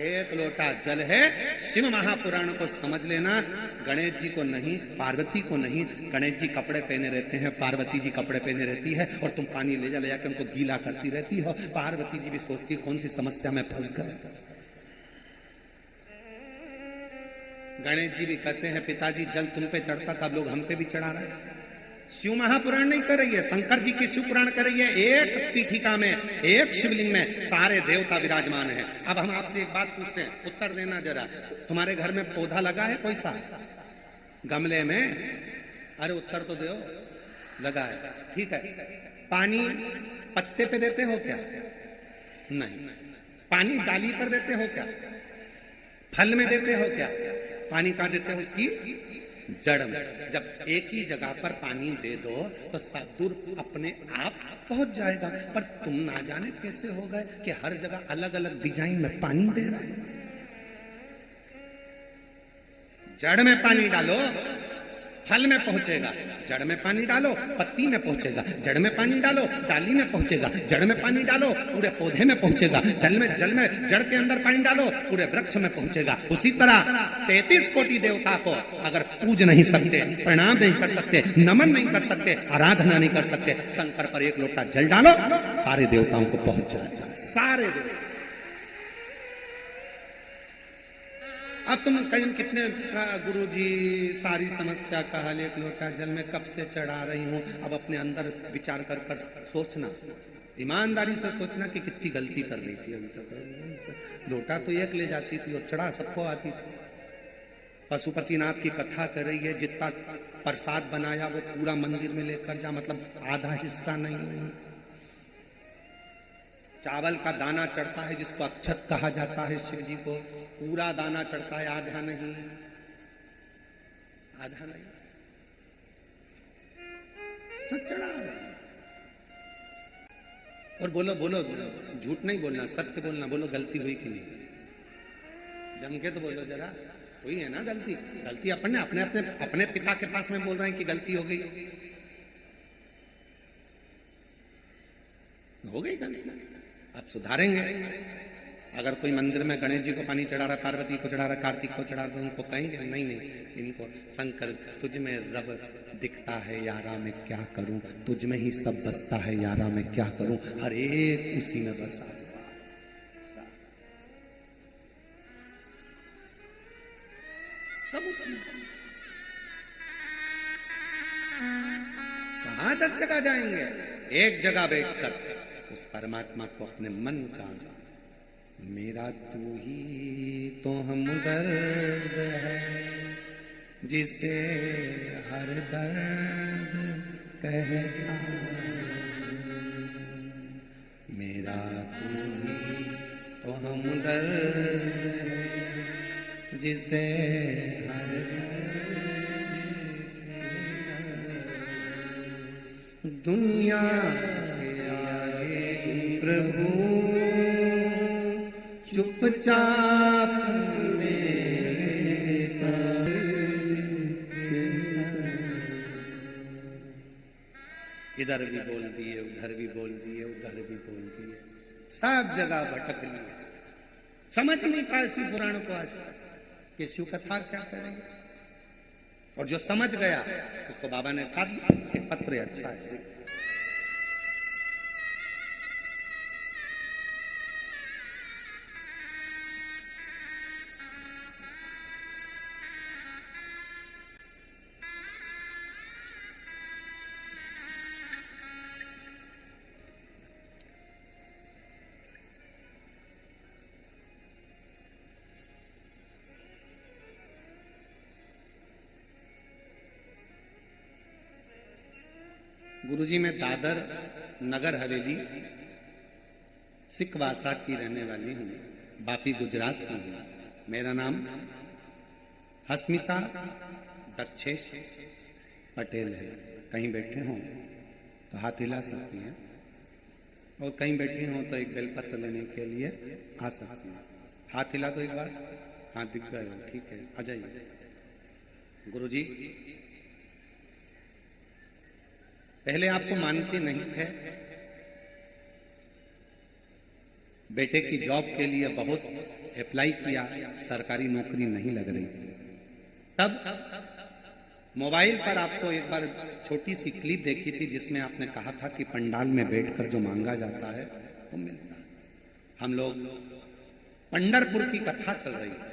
1 लोटा जल है। शिव महापुराण को समझ लेना। गणेश जी को नहीं, पार्वती को नहीं। गणेश जी कपड़े पहने रहते हैं, पार्वती जी कपड़े पहने रहती है और तुम पानी ले जा के उनको गीला करती रहती हो। पार्वती जी भी सोचती है कौन सी समस्या में फंस गए। गणेश जी भी कहते हैं पिताजी जल तुम पे चढ़ता था, अब लोग हम पे भी चढ़ा रहे हैं। शिव महापुराण नहीं कर रही है, शंकर जी की शिव पुराण कर रही है। एक पीठिका में, एक शिवलिंग में सारे देवता विराजमान हैं। अब हम आपसे एक बात पूछते हैं, उत्तर देना जरा। तुम्हारे घर में पौधा लगा है कोई सा गमले में? अरे उत्तर तो दो। लगा है, ठीक है। पानी पत्ते पे देते हो क्या? नहीं। पानी डाली पर देते हो क्या? फल में देते हो क्या? पानी कहां देते हो? उसकी जड़ में। जब एक ही जगह पर पानी दे दो तो दूर अपने आप पहुंच जाएगा। पर तुम ना जाने कैसे हो गए कि हर जगह अलग अलग डिजाइन में पानी दे रहे हैं। जड़ में पानी डालो, फल में पहुंचेगा। जड़ में पानी डालो, पत्ती में पहुंचेगा। जड़ में पानी डालो, डाली में पहुंचेगा। जड़ में पानी डालो, पूरे पौधे में पहुंचेगा। जल में जड़ के अंदर पानी डालो, पूरे वृक्ष में पहुंचेगा। उसी तरह 33 कोटि देवता को अगर पूज नहीं सकते, प्रणाम नहीं कर सकते, नमन नहीं कर सकते, आराधना नहीं कर सकते, शंकर पर एक लोटा जल डालो, सारे देवताओं को पहुंच जाएगा। सारे देवता। अब तुम कहीं कितने गुरुजी सारी समस्या का हल एक लोटा जल में कब से चढ़ा रही हूं। अब अपने अंदर विचार कर सोचना, ईमानदारी से सोचना कि कितनी गलती कर रही थी अभी तक। लोटा तो एक ले जाती थी और चढ़ा सबको आती थी। पशुपतिनाथ की कथा कर रही है, जितना प्रसाद बनाया वो पूरा मंदिर में लेकर जा, मतलब आधा हिस्सा नहीं। चावल का दाना चढ़ता है जिसको अक्षत कहा जाता है शिव जी को, पूरा दाना चढ़ता है, आधा नहीं। आधा नहीं, सब चढ़ा रहा है। और बोलो बोलो बोलो, झूठ नहीं बोलना, सत्य बोलना। बोलो गलती हुई कि नहीं, जम के तो बोलो जरा। हुई है ना गलती? गलती अपने अपने अपने अपने पिता के पास में बोल रहे हैं कि गलती हो गई। हो गई गलती, आप सुधारेंगे। अगर कोई मंदिर में गणेश जी को पानी चढ़ा रहा, पार्वती को चढ़ा रहा, कार्तिक को चढ़ा रहा, तो उनको कहेंगे नहीं नहीं, इनको शंकर तुझ में रब दिखता है यारा मैं क्या करूं, तुझ में ही सब बसता है यारा मैं क्या करूं, हर एक उसी में बसा। सब उसी। कहां तक जगह जाएंगे? एक जगह बैठकर उस परमात्मा को अपने मन का, मेरा तू ही तो हमदर्द है जिसे हर दर्द कहता, मेरा तू ही तो हमदर्द है जिसे हर दर्द, दुनिया प्रभु चुपचाप इधर भी बोल दिए, उधर भी बोल दिए, उधर भी बोल दिए, सब जगह भटक लिए। समझ नहीं पाए शिव पुराण को आज कि शिव कथा क्या करेंगे। और जो समझ गया उसको बाबा ने साथ एक पत्र अच्छा है। गुरुजी मैं दादर नगर हवेली सिकवासा की रहने वाली हूँ, बापी गुजरात की हूँ। मेरा नाम हस्मिता दक्षेश पटेल है। कहीं बैठे हों तो हाथ हिला सकती हैं, और कहीं बैठे हों तो एक बेलपत्र लेने के लिए आ सकती हैं। हाथ हिला तो एक बार, हाँ दिख गए हो, ठीक है, आ जाइए। गुरुजी पहले आपको मानते नहीं थे, बेटे की जॉब के लिए बहुत अप्लाई किया, सरकारी नौकरी नहीं लग रही थी। तब मोबाइल पर आपको एक बार छोटी सी क्लिप देखी थी जिसमें आपने कहा था कि पंडाल में बैठकर जो मांगा जाता है वो मिलता है। हम लोग पंढरपुर की कथा चल रही है,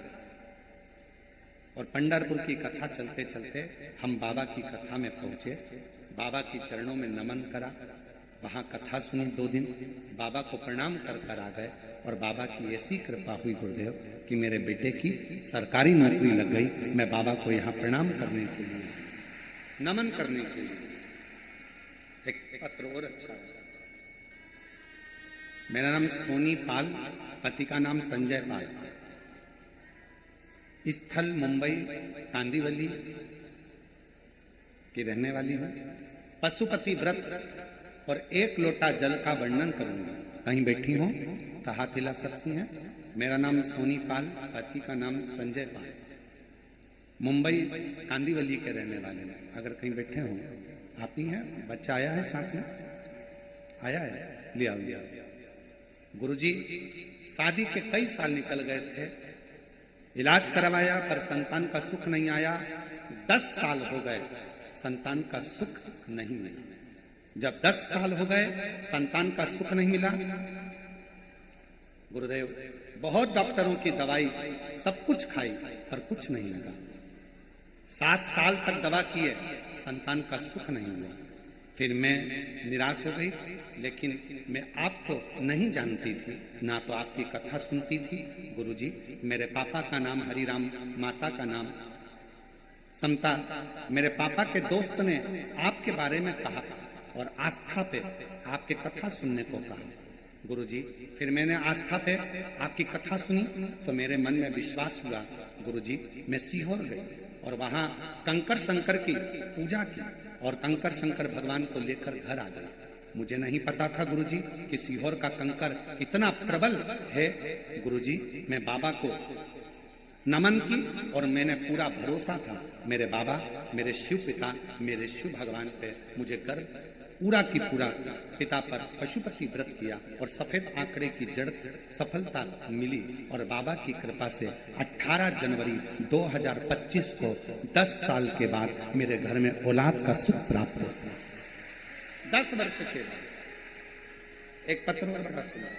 और पंढरपुर की कथा चलते चलते हम बाबा की कथा में पहुंचे। बाबा की चरणों में नमन करा, वहां कथा सुनी 2 दिन, बाबा को प्रणाम कर कर आ गए। और बाबा की ऐसी कृपा हुई गुरुदेव कि मेरे बेटे की सरकारी नौकरी लग गई। मैं बाबा को यहाँ प्रणाम करने के लिए, नमन करने के लिए एक पत्र और अच्छा है। मेरा नाम सोनी पाल, पति का नाम संजय पाल, स्थल मुंबई कांदीवली की रहने वाली हूँ। पशुपति व्रत और 1 लोटा जल का वर्णन करूंगा। कहीं बैठी हो तो हाथ हिला सकती हैं। मेरा नाम सोनी पाल, पति का नाम संजय पाल। मुंबई कांदीवली के रहने वाले हैं, अगर कहीं बैठे हो आप ही हैं, बच्चा आया है साथ में, आया है, लिया लिया। गुरुजी शादी के कई साल निकल गए थे, इलाज करवाया पर संतान का सुख नहीं आया। 10 साल हो गए संतान का सुख नहीं मिला। जब 10 साल हो गए संतान का सुख नहीं मिला, गुरुदेव बहुत डॉक्टरों की दवाई सब कुछ खाई पर कुछ नहीं लगा। 7 साल तक दवा किए, संतान का सुख नहीं हुआ। फिर मैं निराश हो गई, लेकिन मैं आपको नहीं जानती थी, ना तो आपकी कथा सुनती थी। गुरुजी मेरे पापा का नाम हरिराम, माता का नाम समता। मेरे पापा के दोस्त ने आपके बारे में कहा और आस्था पे आपकी कथा सुनने को कहा। गुरुजी फिर मैंने आस्था पे आपकी कथा सुनी तो मेरे मन में विश्वास हुआ। गुरुजी मैं सीहोर गई और वहां कंकर शंकर की पूजा की और कंकर शंकर भगवान को लेकर घर आ गए। मुझे नहीं पता था गुरुजी कि सीहोर का कंकर इतना प्रबल है। गुरुजी मैं बाबा को नमन की और मैंने पूरा भरोसा था मेरे बाबा, मेरे शिव पिता, मेरे शिव भगवान पे मुझे गर्व पूरा की पूरा पिता पर पशुपति व्रत किया और सफेद आंकड़े की जड़ सफलता मिली। और बाबा की कृपा से 18 जनवरी 2025 को 10 साल के बाद मेरे घर में औलाद का सुख प्राप्त हुआ। 10 वर्ष के बाद एक पत्र और बड़ा सुना।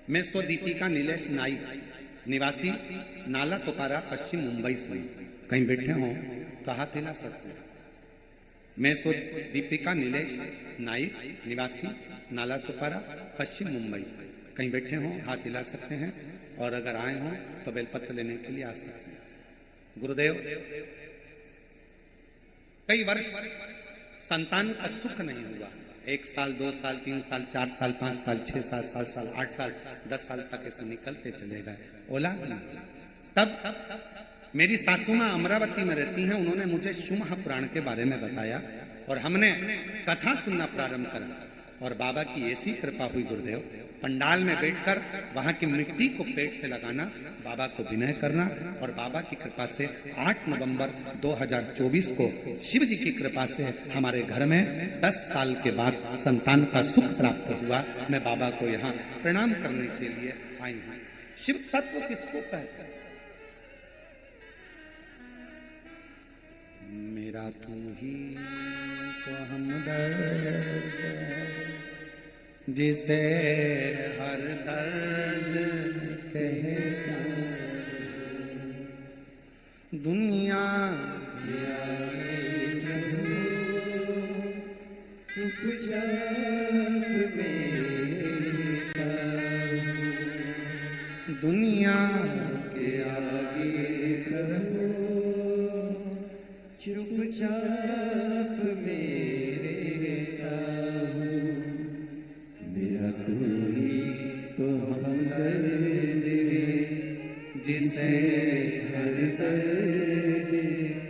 मैं स्वदीपिका नीलेश नाइक, निवासी नाला सोपारा, पश्चिम मुंबई से। कहीं बैठे हो तो हाथ हिला सकते हैं। मैं दीपिका नीलेश नाइक, निवासी नाला सोपारा, पश्चिम मुंबई। कहीं बैठे हो हाथ हिला सकते हैं, और अगर आए हो तो बेलपत्र लेने के लिए आ सकते हैं। गुरुदेव कई वर्ष संतान का सुख नहीं हुआ। 1 साल, 2 साल, 3 साल, 4 साल, 5 साल, 6 साल, 7 साल, 8 साल, 10 साल तक ऐसे निकलते चले गए, औलाद नहीं। तब मेरी सासू माँ अमरावती में रहती हैं, उन्होंने मुझे शिव महापुराण के बारे में बताया और हमने कथा सुनना प्रारंभ करा। और बाबा की ऐसी कृपा हुई गुरुदेव, पंडाल में बैठकर वहां की मिट्टी को पेट से लगाना, बाबा को विनय करना, और बाबा की कृपा से 8 नवंबर 2024 को शिव जी की कृपा से हमारे घर में 10 साल के बाद संतान का सुख प्राप्त हुआ। मैं बाबा को यहाँ प्रणाम करने के लिए आई हूँ। शिव तत्व किसको कहते हैं? मेरा तू ही तो हमदर्द जिसे हर दर्द कहता, दुनिया दुनिया के आगे प्रभु चुपचाप मेरे मेरा तू ही तो हमदर्द जिसे हर दर्द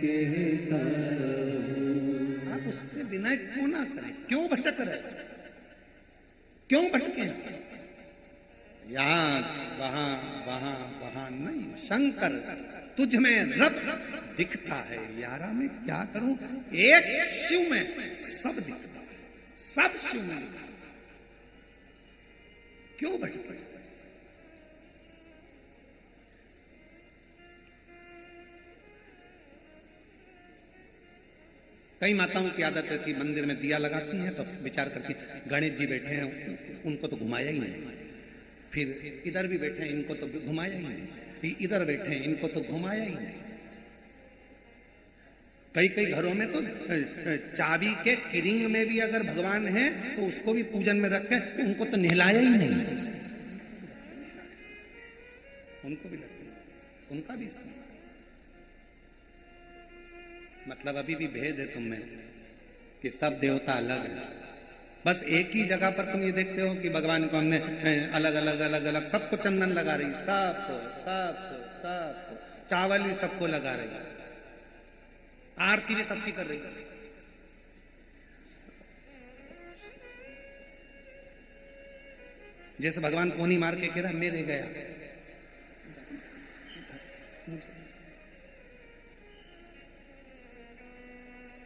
कहता हूँ। आप उससे विनय क्यों ना करें? क्यों भटक रहे? क्यों भटके? यहाँ वहां वहां वहां नहीं, शंकर तुझ में रब दिखता है यारा, मैं क्या करूं? एक शिव में सब दिखता है, सब शिव में दिखता है। क्यों भटके? कई माताओं की आदत है कि मंदिर में दिया लगाती हैं तो विचार करती गणेश जी बैठे हैं, उनको तो घुमाया ही नहीं। फिर इधर भी बैठे हैं, इनको तो घुमाया ही नहीं। इधर बैठे हैं, इनको तो घुमाया ही नहीं। कई कई घरों में तो चाबी के किरिंग में भी अगर भगवान है तो उसको भी पूजन में रख के उनको तो नहलाया ही नहीं। उनको भी लगता, उनका भी मतलब अभी भी भेद है तुम में कि सब देवता अलग है। बस एक ही जगह पर तुम ये देखते हो कि भगवान को हमने अलग अलग अलग अलग सबको चंदन लगा रही, सबको सबको सबको, चावल भी सबको लगा रही, आरती भी सबकी कर रही। जैसे भगवान कोनी मार के कह रहा मेरे गया।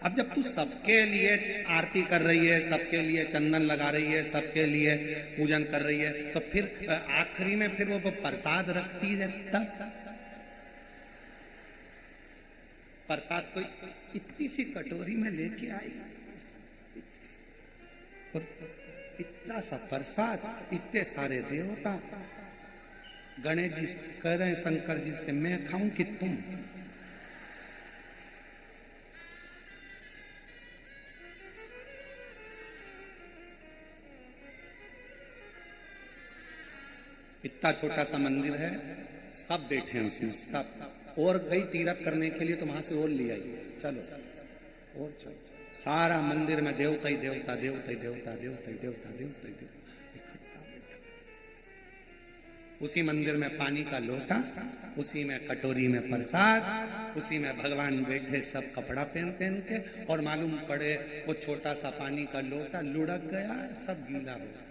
अब जब तू सबके लिए आरती कर रही है, सबके लिए चंदन लगा रही है, सबके लिए पूजन कर रही है, तो फिर आखिरी में फिर वो प्रसाद रखती है, तब प्रसाद कोई इतनी सी कटोरी में लेके आई और इतना सा प्रसाद, इतने सारे देवता। गणेश जी कह रहे हैं शंकर जी से, मैं खाऊं कि तुम? इतना छोटा सा मंदिर है, सब बैठे हैं उसमें, सब। और गई तीरथ करने के लिए तो वहां से और ले आई, चलो और चलो। सारा मंदिर में देवता ही देवता, देवता ही देवता, देवता ही देवता, देवता ही देवता इकट्ठा बैठा। उसी मंदिर में पानी का लोटा, उसी में कटोरी में प्रसाद, उसी में भगवान बैठे सब कपड़ा पहन पहन के, और मालूम पड़े वो छोटा सा पानी का लोटा लुढ़क गया, सब गीला हो गया।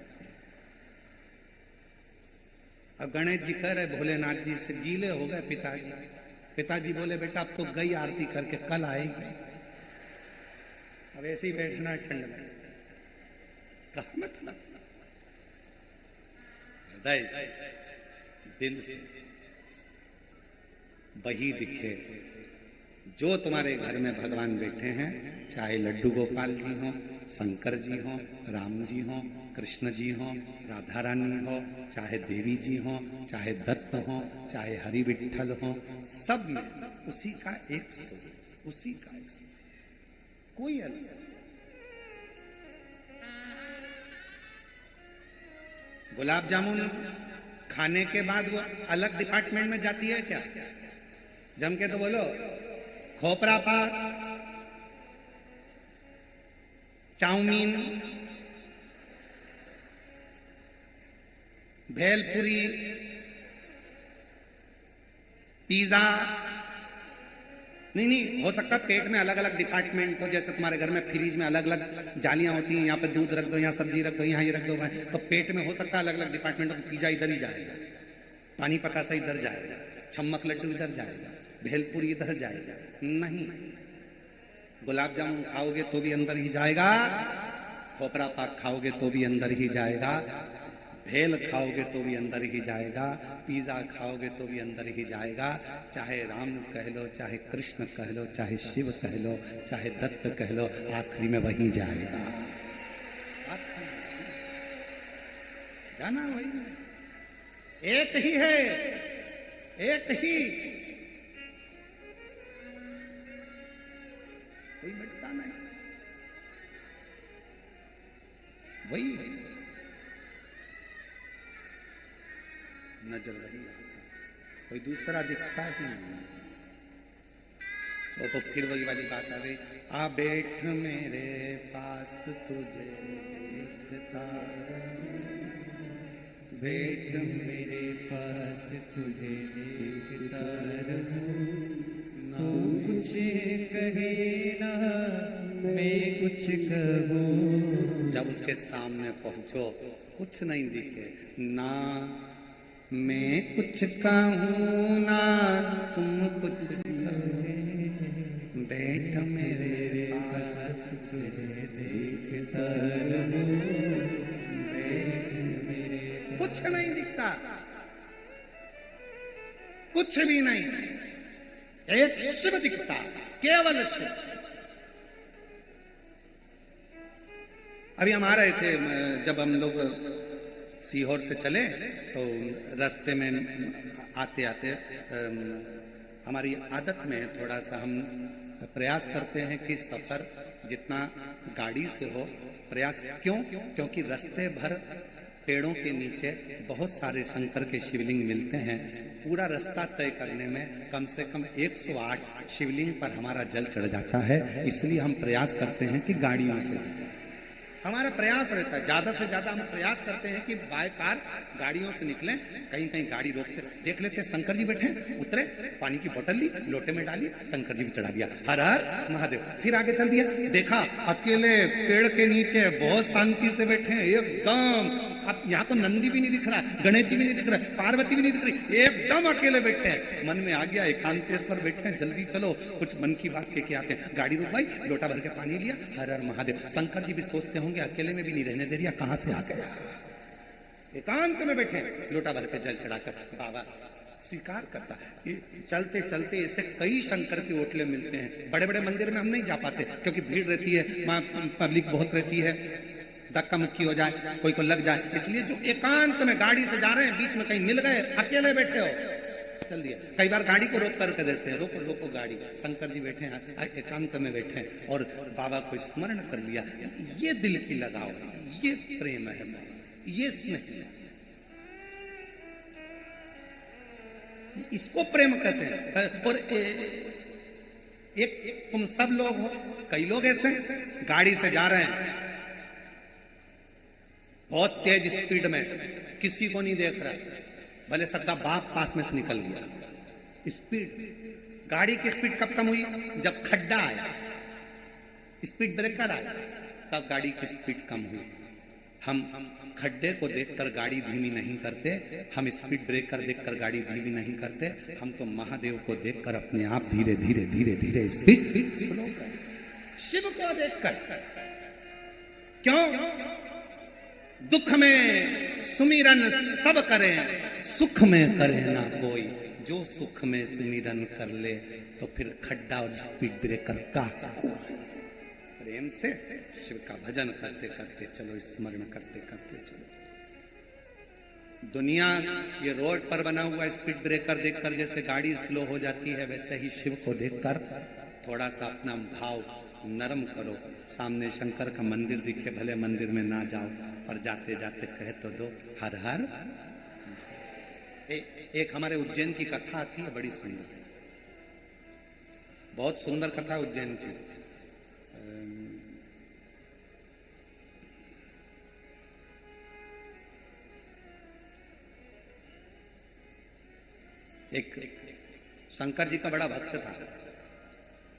अब गणेश जी कह रहे भोलेनाथ जी से, गीले हो गए पिताजी। पिताजी बोले बेटा अब तो गई आरती करके, कल आएगी। अब ऐसे ही बैठना ठंड में, कहा मतलब हृदय से, दिल से वही दिखे जो तुम्हारे घर में भगवान बैठे हैं, चाहे लड्डू गोपाल जी हो, शंकर जी हो, राम जी हो, कृष्ण जी हो, राधा रानी हो, चाहे देवी जी हो, चाहे दत्त हो, चाहे हरि विठल हो, सब में उसी का एक सुर, उसी का एक सुर, कोई अलग। गुलाब जामुन खाने के बाद वो अलग डिपार्टमेंट में जाती है क्या? जम के तो बोलो। खोपरा पाक, चाउमीन, भेलपुरी, पिज्जा, नहीं हो सकता पेट में अलग अलग डिपार्टमेंट हो, जैसे तुम्हारे घर में फ्रिज में अलग अलग जालियां होती हैं, यहाँ पे दूध रख दो, यहाँ सब्जी रख दो, यहाँ ये रख दो, तो पेट में हो सकता है अलग अलग डिपार्टमेंट हो। पिज्जा इधर ही जाएगा, पानी पतासा इधर जाएगा, छम्मक लड्डू इधर जाएगा, भेलपुरी इधर जाएगा। नहीं, गुलाब जामुन खाओगे तो भी अंदर ही जाएगा, खोपरा पाक खाओगे तो भी अंदर ही जाएगा, भेल खाओगे तो भी अंदर ही जाएगा, पिज्जा खाओगे तो भी अंदर ही जाएगा। चाहे राम कह लो, चाहे कृष्ण कह लो, चाहे शिव कह लो, चाहे दत्त कह लो, आखिरी में वहीं जाएगा। जाना वही, एक ही है, एक ही, कोई बटता नहीं, वही है। नजर वही आता, कोई दूसरा दिखता ही नहीं। वो तो फिर वही वाली बात आ गई, आ बैठ मेरे पास तुझे देखता रहूं, बैठ मेरे पास तुझे देखता रहूं, तू कुछ कहे ना मैं कुछ कहूं। जब उसके सामने पहुंचो कुछ नहीं दिखे, ना मैं कुछ कहूं ना तुम कुछ कहो, बैठ मेरे पास तुझे देखता रहूं, बैठ मेरे। कुछ नहीं दिखता, कुछ भी नहीं, एक शिव दिखता, केवल शिव। अभी हम आ रहे थे, जब हम लोग सीहोर से चले तो रास्ते में आते आते हमारी आदत में थोड़ा सा हम प्रयास करते हैं कि सफर जितना गाड़ी से हो, प्रयास क्यों? क्योंकि रास्ते भर पेड़ों के नीचे बहुत सारे शंकर के शिवलिंग मिलते हैं। पूरा रास्ता तय करने में कम से कम 108 शिवलिंग पर हमारा जल चढ़ जाता है। इसलिए हम प्रयास करते हैं कि गाड़ियों से, हमारा प्रयास रहता है, ज्यादा से ज्यादा हम प्रयास करते हैं कि बाय कार गाड़ियों से निकलें। कहीं कहीं गाड़ी रोकते देख लेते, शंकर जी बैठे, उतरे, पानी की बोतल ली, लोटे में डाली, शंकर जी भी चढ़ा दिया, हर हर महादेव। फिर आगे चल दिया, देखा अकेले पेड़ के नीचे बहुत शांति से बैठे, एकदम अब यहाँ तो नंदी भी नहीं दिख रहा, गणेश जी भी नहीं दिख रहा, पार्वती भी नहीं दिख रही, एकदम अकेले बैठे हैं। मन में आ गया एकांतेश्वर बैठे हैं, जल्दी चलो कुछ मन की बात के आते हैं। गाड़ी रुक भाई, लोटा भर के पानी लिया, हर हर महादेव। शंकर जी भी सोचते होंगे अकेले में भी नहीं रहने दे रही, कहां से आ गया। एकांत में बैठे, लोटा भर के जल चढ़ाकर बाबा स्वीकार करता है। चलते चलते ऐसे कई शंकर के ओटले मिलते हैं। बड़े बड़े मंदिर में हम नहीं जा पाते क्योंकि भीड़ रहती है, वहां पब्लिक बहुत रहती है, धक्का मुक्की हो जाए, कोई को लग जाए। इसलिए जो एकांत में गाड़ी से जा रहे हैं, बीच में कहीं मिल गए, अकेले बैठे हो, चल दिया। कई बार गाड़ी को रोक करके देते हैं, रोको रोको गाड़ी, शंकर जी बैठे हैं, एकांत में बैठे हैं और बाबा को स्मरण कर लिया। ये दिल की लगाव, ये प्रेम है, ये स्नेह, इसको प्रेम कहते हैं। और एक तुम सब लोग हो, कई लोग ऐसे गाड़ी से जा रहे हैं बहुत तेज स्पीड में, किसी को नहीं देख रहा, भले सदा बाप पास में से निकल गया। स्पीड, गाड़ी की स्पीड कब कम हुई? जब खड्डा आया, स्पीड ब्रेकर आया, तब गाड़ी की स्पीड कम हुई। हम खड्डे को देखकर गाड़ी धीमी नहीं करते, हम स्पीड ब्रेकर देखकर गाड़ी धीमी नहीं करते, हम तो महादेव को देखकर अपने आप धीरे धीरे धीरे धीरे स्पीड स्लो कर। शिव को देखकर क्यों? दुख में सुमिरन सब करें, सुख में करे ना कोई। जो सुख में सुमिरन कर ले तो फिर खड्डा और स्पीड ब्रेकर का प्रेम से शिव का भजन करते करते चलो, स्मरण करते करते चलो। दुनिया ये रोड पर बना हुआ स्पीड ब्रेकर देखकर जैसे गाड़ी स्लो हो जाती है, वैसे ही शिव को देखकर थोड़ा सा अपना भाव नरम करो। सामने शंकर का मंदिर दिखे, भले मंदिर में ना जाओ, पर जाते जाते कहे तो दो हर हर। एक हमारे उज्जैन की कथा आती है, बड़ी सुंदर, बहुत सुंदर कथा उज्जैन की। एक शंकर जी का बड़ा भक्त था,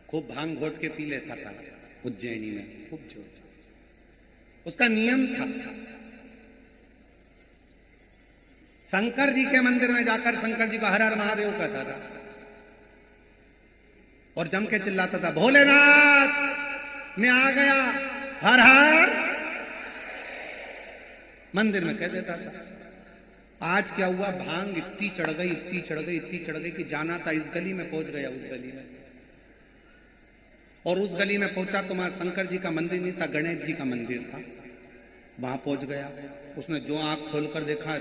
खूब भांग घोट के पी लेता था उज्जैनी में, खूब जोर। उसका नियम था शंकर जी के मंदिर में जाकर शंकर जी को हर हर महादेव कहता था और जम के चिल्लाता था, भोलेनाथ मैं आ गया, हर हर। मंदिर में कह देता था। आज क्या हुआ, भांग इतनी चढ़ गई, इतनी चढ़ गई, इतनी चढ़ गई कि जाना था इस गली में, पहुंच गया उस गली में। और उस गली में पहुंचा तो वहां शंकर जी का मंदिर नहीं था, गणेश जी का मंदिर था। वहां पहुंच गया, उसने जो आंख खोलकर देखा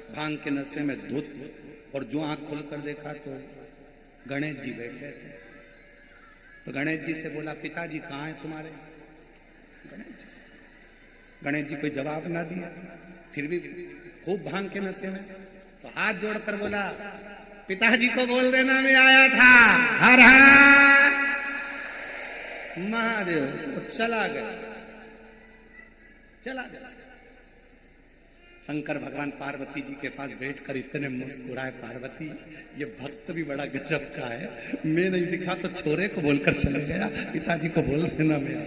भांग के नशे में धुत, और जो आंख खोलकर देखा तो गणेश जी बैठे थे। तो गणेश जी से बोला, पिताजी कहाँ है तुम्हारे? गणेश जी कोई जवाब ना दिया, फिर भी खूब भांग के नशे में। तो हाथ जोड़कर बोला, पिताजी को बोल देना मैं आया था, हर हर महादेव। चला गया, चला गया। शंकर भगवान पार्वती जी के पास बैठकर इतने मुस्कुराए, पार्वती ये भक्त भी बड़ा गजब का है, मैं नहीं दिखा तो छोरे को बोलकर चले गया, पिताजी को बोल देना मैं।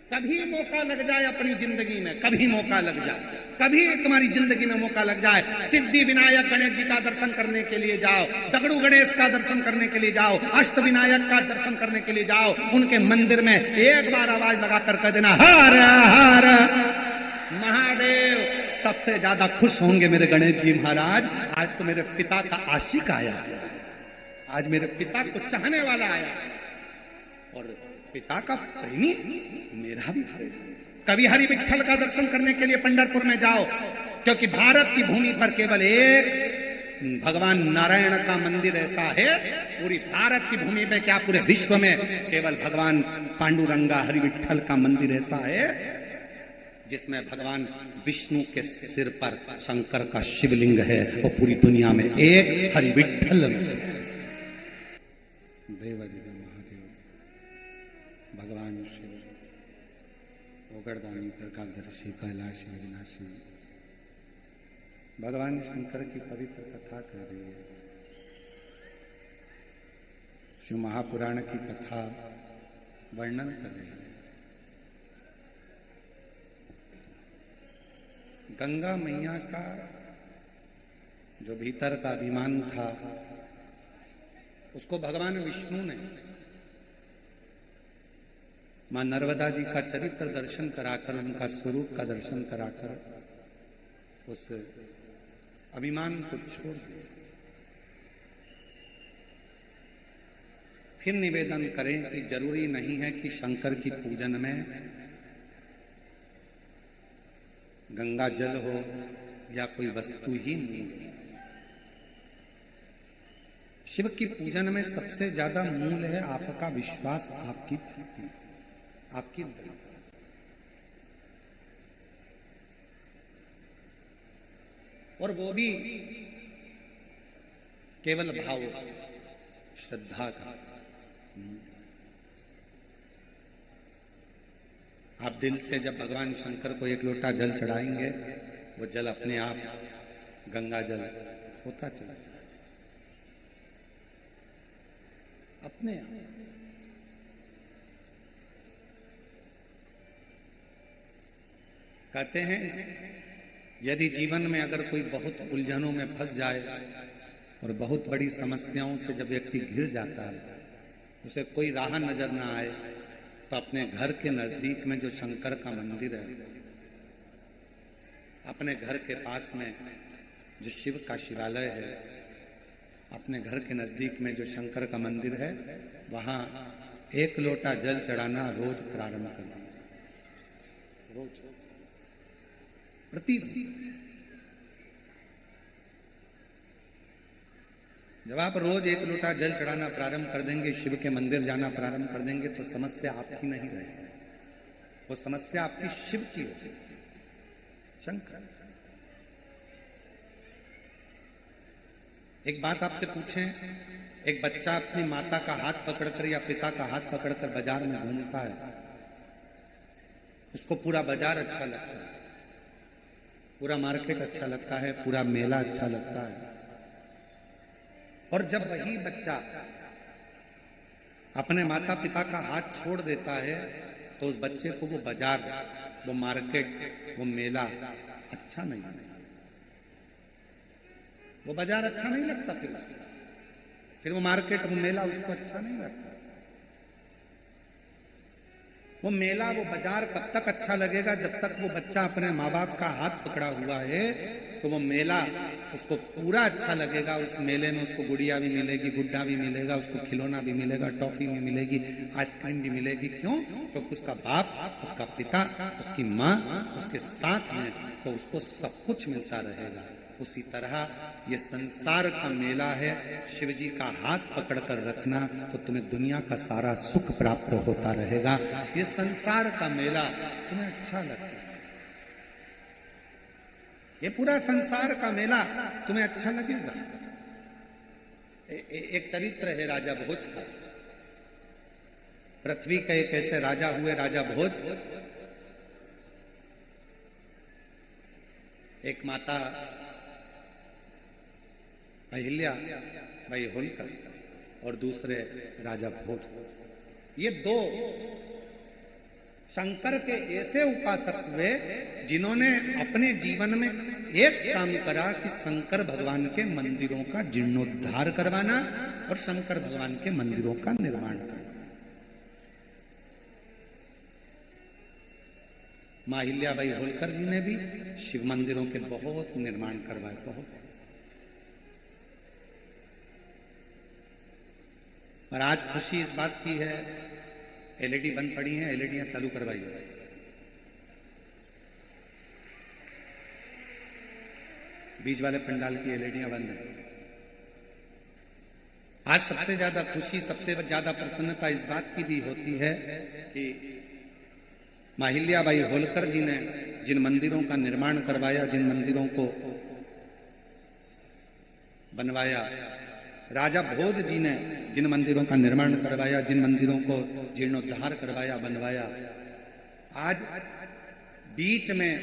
कभी मौका लग जाए अपनी जिंदगी में, कभी मौका लग जाए, कभी तुम्हारी जिंदगी में मौका लग जाए, सिद्धि विनायक गणेश जी का दर्शन करने के लिए जाओ, दगड़ू गणेश का दर्शन करने के लिए जाओ, अष्ट विनायक का दर्शन करने के लिए जाओ। उनके मंदिर में एक बार आवाज लगाकर कह देना, हर हर महादेव। सबसे ज्यादा खुश होंगे मेरे गणेश जी महाराज, आज तो मेरे पिता का आशिक आया, आज मेरे पिता को चाहने वाला आया, और पिता का प्रेमी मेरा भी प्रेमी। कभी हरि विठ्ठल का दर्शन करने के लिए पंढरपुर में जाओ, क्योंकि भारत की भूमि पर केवल एक भगवान नारायण का मंदिर ऐसा है, पूरी भारत की भूमि में क्या पूरे विश्व में केवल भगवान पांडुरंगा हरि विठ्ठल का मंदिर ऐसा है जिसमें भगवान विष्णु के सिर पर शंकर का शिवलिंग है, और पूरी दुनिया में एक हरि विठ्ठल। देवादिदेव महादेव भगवान शिव, ओगरदानी प्रकाशदर्शी कैलाश अविनाशी, भगवान शंकर की पवित्र कथा कर रही है। शिव महापुराण की कथा वर्णन कर रही है। गंगा मैया का जो भीतर का अभिमान था, उसको भगवान विष्णु ने मां नर्मदा जी का चरित्र दर्शन कराकर, उनका स्वरूप का दर्शन कराकर उस अभिमान को छोड़ दिया। फिर निवेदन करें कि जरूरी नहीं है कि शंकर की पूजन में गंगा जल हो या कोई वस्तु ही नहीं। शिव की पूजन में सबसे ज्यादा मूल है आपका विश्वास, आपकी भक्ति, आपकी दया। और वो भी केवल भाव, श्रद्धा का। आप दिल से जब भगवान शंकर को एक लोटा जल चढ़ाएंगे, वो जल अपने आप गंगा जल होता चला जाए, अपने आप। कहते हैं यदि जीवन में अगर कोई बहुत उलझनों में फंस जाए और बहुत बड़ी समस्याओं से जब व्यक्ति घिर जाता है, उसे कोई राह नजर ना आए, तो अपने घर के नजदीक में जो शंकर का मंदिर है, अपने घर के पास में जो शिव का शिवालय है, अपने घर के नजदीक में जो शंकर का मंदिर है, वहां एक लोटा जल चढ़ाना रोज प्रारंभ करना चाहिए। रोज, प्रतिदिन। जब आप रोज एक लोटा जल चढ़ाना प्रारंभ कर देंगे, शिव के मंदिर जाना प्रारंभ कर देंगे, तो समस्या आपकी नहीं रहेगी, वो समस्या आपकी शिव की होगी, शंकर। एक बात आपसे पूछें, एक बच्चा अपनी माता का हाथ पकड़कर या पिता का हाथ पकड़कर बाजार में घूमता है, उसको पूरा बाजार अच्छा लगता है, पूरा मार्केट अच्छा लगता है, पूरा मेला अच्छा लगता है। और जब वही बच्चा अपने माता पिता का हाथ छोड़ देता है, तो उस बच्चे को वो बाजार, वो मार्केट, वो मेला अच्छा नहीं लगता, वो बाजार अच्छा नहीं लगता, फिर वो मार्केट, वो मेला उसको अच्छा नहीं लगता। वो मेला, वो बाजार कब तक अच्छा लगेगा? जब तक वो बच्चा अपने माँ बाप का हाथ पकड़ा हुआ है, तो वो मेला उसको पूरा अच्छा लगेगा। उस मेले में उसको गुड़िया भी मिलेगी, गुड्डा भी मिलेगा, उसको खिलौना भी मिलेगा, टॉफी भी मिलेगी, आइसक्रीम भी मिलेगी। क्यों? क्योंकि उसका बाप, उसका पिता, उसकी माँ उसके साथ में, तो उसको सब कुछ मिलता रहेगा। उसी तरह ये संसार का मेला है, शिवजी का हाथ पकड़कर रखना तो तुम्हें दुनिया का सारा सुख प्राप्त होता रहेगा। ये संसार का मेला तुम्हें अच्छा लगता है, ये पूरा संसार का मेला तुम्हें अच्छा लगेगा। एक चरित्र है राजा भोज का। पृथ्वी के एक ऐसे राजा हुए, राजा भोज। एक माता अहिल्या बाई होलकर और दूसरे राजा भोज, ये दो शंकर के ऐसे उपासक हुए जिन्होंने अपने जीवन में एक काम करा कि शंकर भगवान के मंदिरों का जीर्णोद्धार करवाना और शंकर भगवान के मंदिरों का निर्माण करना। मां अहिल्याबाई होलकर जी ने भी शिव मंदिरों के बहुत निर्माण करवाए, बहुत। और आज खुशी इस बात की है, एलईडी बंद पड़ी हैं, एलईडियां चालू करवाई है। बीच वाले पंडाल की एलईडियां बंद है। आज सबसे ज्यादा खुशी, सबसे ज्यादा प्रसन्नता इस बात की भी होती है कि मां अहिल्याबाई होलकर जी ने जिन मंदिरों का निर्माण करवाया, जिन मंदिरों को बनवाया, राजा भोज जी ने जिन मंदिरों का निर्माण करवाया, जिन मंदिरों को जीर्णोद्धार करवाया, बनवाया, आज बीच में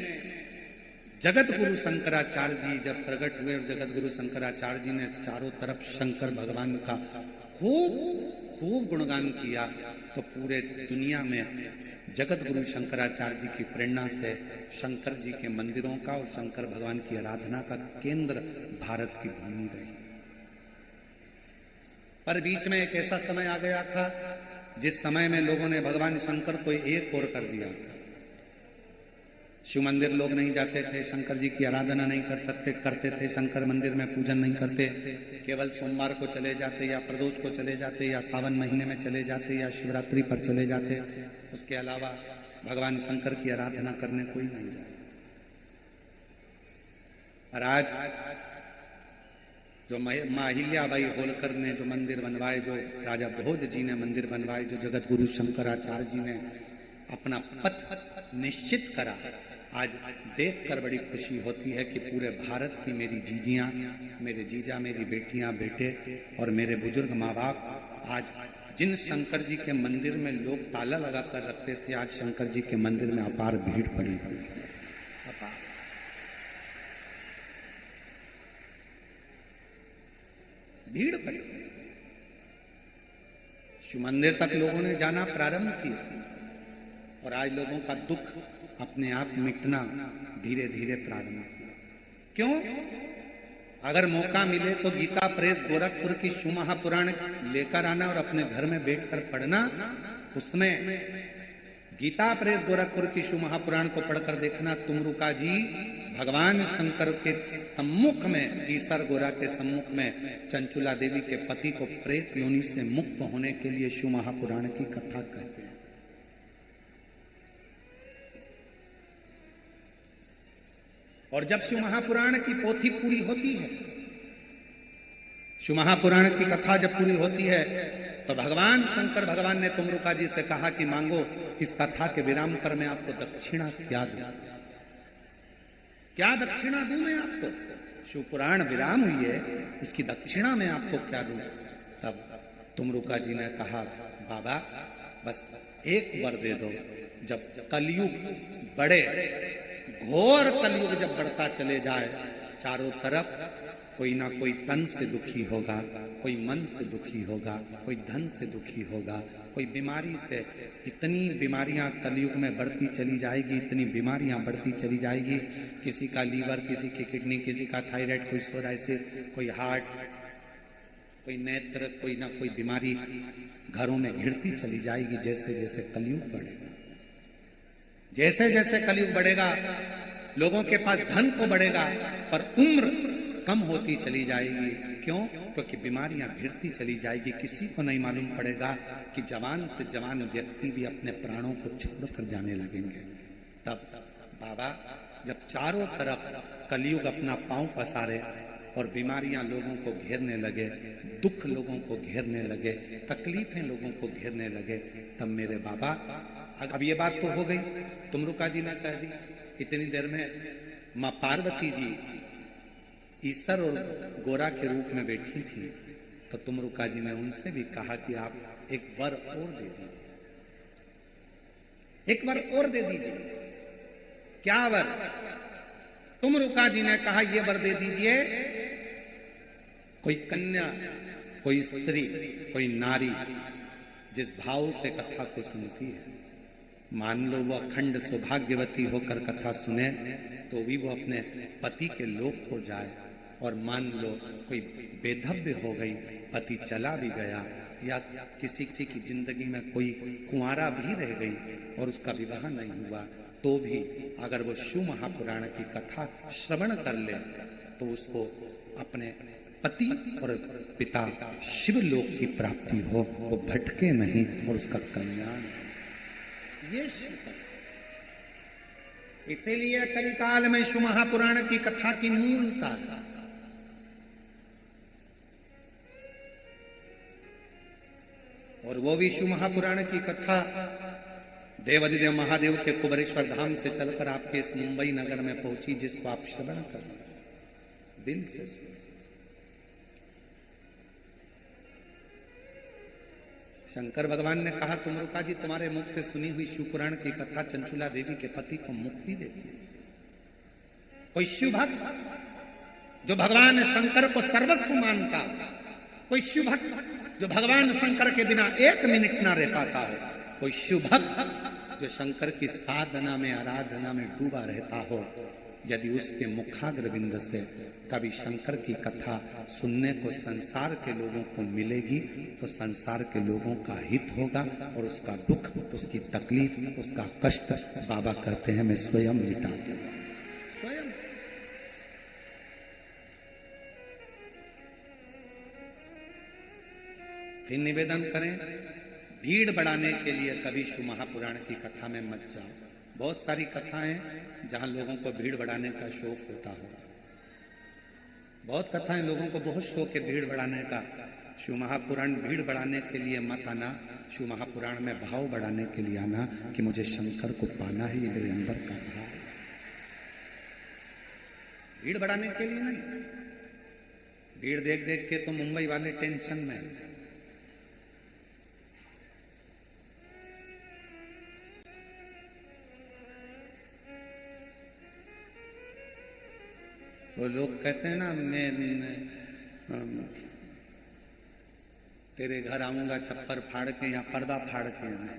जगत गुरु शंकराचार्य जी जब प्रकट हुए और जगत गुरु शंकराचार्य जी ने चारों तरफ शंकर भगवान का खूब खूब गुणगान किया, तो पूरे दुनिया में जगत गुरु शंकराचार्य जी की प्रेरणा से शंकर जी के मंदिरों का और शंकर भगवान की आराधना का केंद्र भारत की भूमि रही। पर बीच में एक ऐसा समय आ गया था जिस समय में लोगों ने भगवान शंकर को एक और कर दिया था। शिव मंदिर लोग नहीं जाते थे, शंकर जी की आराधना नहीं करते थे, शंकर मंदिर में पूजन नहीं करते, केवल सोमवार को चले जाते या प्रदोष को चले जाते या सावन महीने में चले जाते या शिवरात्रि पर चले जाते। उसके अलावा भगवान शंकर की आराधना करने कोई नहीं जाता। और आज जो माँ अहिल्याबाई होलकर ने जो मंदिर बनवाए, जो राजा भोज जी ने मंदिर बनवाए, जो जगत गुरु शंकराचार्य जी ने अपना पथ निश्चित करा, आज देखकर बड़ी खुशी होती है कि पूरे भारत की मेरी जीजियां, मेरे जीजा, मेरी बेटियां, बेटे और मेरे बुजुर्ग माँ बाप आज जिन शंकर जी के मंदिर में लोग ताला लगा कर रखते थे, आज शंकर जी के मंदिर में अपार भीड़ पड़ी हुई है। भीड़ पड़ी। शिव मंदिर तक लोगों ने जाना प्रारंभ किया और आज लोगों का दुख अपने आप मिटना धीरे धीरे प्रारंभ किया। क्यों? अगर मौका मिले तो गीता प्रेस गोरखपुर की शिव महापुराण लेकर आना और अपने घर में बैठकर पढ़ना। उसमें गीता प्रेस गोरखपुर की शिव महापुराण को पढ़कर देखना, तुमरुका जी भगवान शंकर के सम्मुख में, ईसर गोरा के सम्मुख में चंचुला देवी के पति को प्रेत योनि से मुक्त होने के लिए शिव महापुराण की कथा कहते हैं। और जब शिव महापुराण की पोथी पूरी होती है, शिव महापुराण की कथा जब पूरी होती है, तो भगवान शंकर भगवान ने तुमरुका जी से कहा कि मांगो, इस कथा के विराम पर मैं आपको दक्षिणा क्या दूं? क्या दक्षिणा दूं मैं आपको? शिव पुराण विराम हुई है, इसकी दक्षिणा मैं आपको क्या दूं? तब तुमरुका जी ने कहा, बाबा बस एक वर दे दो। जब कलयुग बढ़े, घोर कलयुग जब बढ़ता चले जाए, चारों तरफ कोई ना कोई तन से दुखी होगा, कोई मन से दुखी होगा, कोई धन से दुखी होगा, कोई बीमारी से, इतनी बीमारियां कलयुग में बढ़ती चली जाएगी, इतनी बीमारियां बढ़ती चली जाएगी। किसी का लीवर, किसी की किडनी, किसी का थायराइड, कोई सोराइसिस, कोई हार्ट, कोई नेत्र, कोई ना कोई बीमारी घरों में घिरती चली जाएगी जैसे जैसे कलयुग बढ़ेगा। जैसे जैसे कलयुग बढ़ेगा, लोगों के पास धन तो बढ़ेगा पर उम्र कम होती चली जाएगी। क्यों? क्योंकि बीमारियां भिड़ती चली जाएगी। किसी को नहीं मालूम पड़ेगा कि जवान से जवान व्यक्ति भी अपने प्राणों को छोड़कर जाने लगेंगे। तब बाबा जब चारों तरफ कलयुग अपना पांव पसारे और बीमारियां लोगों को घेरने लगे, दुख लोगों को घेरने लगे, तकलीफें लोगों को घेरने लगे, तब मेरे बाबा, अब ये बात तो हो गई, तुमरुका जी ने कह दी। इतनी देर में माँ पार्वती जी ईश्वर और गोरा के रूप में बैठी थी, तो तुमरुका जी ने उनसे भी कहा कि आप एक वर और दे दीजिए, एक वर और दे दीजिए। क्या वर? तुमरुका जी ने कहा, ये वर दे दीजिए, कोई कन्या, कोई स्त्री, कोई नारी जिस भाव से कथा को सुनती है, मान लो वो अखंड सौभाग्यवती होकर कथा सुने तो भी वो अपने पति के लोक को जाए, और मान लो कोई बेधव्य हो गई, पति चला भी गया, या किसी की जिंदगी में कोई कुंवारा भी रह गई और उसका विवाह नहीं हुआ, तो भी अगर वो शिव महापुराण की कथा श्रवण कर ले तो उसको अपने पति और पिता शिवलोक की प्राप्ति हो, वो भटके नहीं और उसका कल्याण। ये इसीलिए कलिकाल में शिव महापुराण की कथा की मूलता है। और वो भी शिव महापुराण की कथा देवाधिदेव महादेव के कुबरेश्वर धाम से चलकर आपके इस मुंबई नगर में पहुंची, जिसको आप श्रवण कर दिल से सुन। शंकर भगवान ने कहा, तुमरुका जी तुम्हारे मुख से सुनी हुई शिव पुराण की कथा चंचुला देवी के पति को मुक्ति देती है। कोई शिव भक्त जो भगवान शंकर को सर्वस्व मानता, कोई शिव भक्त जो भगवान शंकर के बिना एक मिनट ना रह पाता हो, कोई शिव भक्त जो शंकर की साधना में आराधना में डूबा रहता हो, यदि उसके मुखाग्रविंद से कभी शंकर की कथा सुनने को संसार के लोगों को मिलेगी तो संसार के लोगों का हित होगा और उसका दुख, उसकी तकलीफ, उसका कष्ट बाबा कहते हैं मैं स्वयं मिटा दूंगा, स्वयं। फिर निवेदन करें, भीड़ बढ़ाने के लिए कभी शिव महापुराण की कथा में मत जाओ। बहुत सारी कथाएं जहां लोगों को भीड़ बढ़ाने का शौक होता होगा, बहुत कथाएं लोगों को बहुत शौक है भीड़ बढ़ाने का। शिव महापुराण भीड़ बढ़ाने के लिए मत आना, शिव महापुराण में भाव बढ़ाने के लिए आना कि मुझे शंकर को पाना है, ये मेरे अंदर का भाव। भीड़ बढ़ाने के लिए नहीं। भीड़ देख देख के तो मुंबई वाले टेंशन में है। वो लोग कहते हैं ना, मैं तेरे घर आऊंगा छप्पर फाड़ के या पर्दा फाड़ के आए,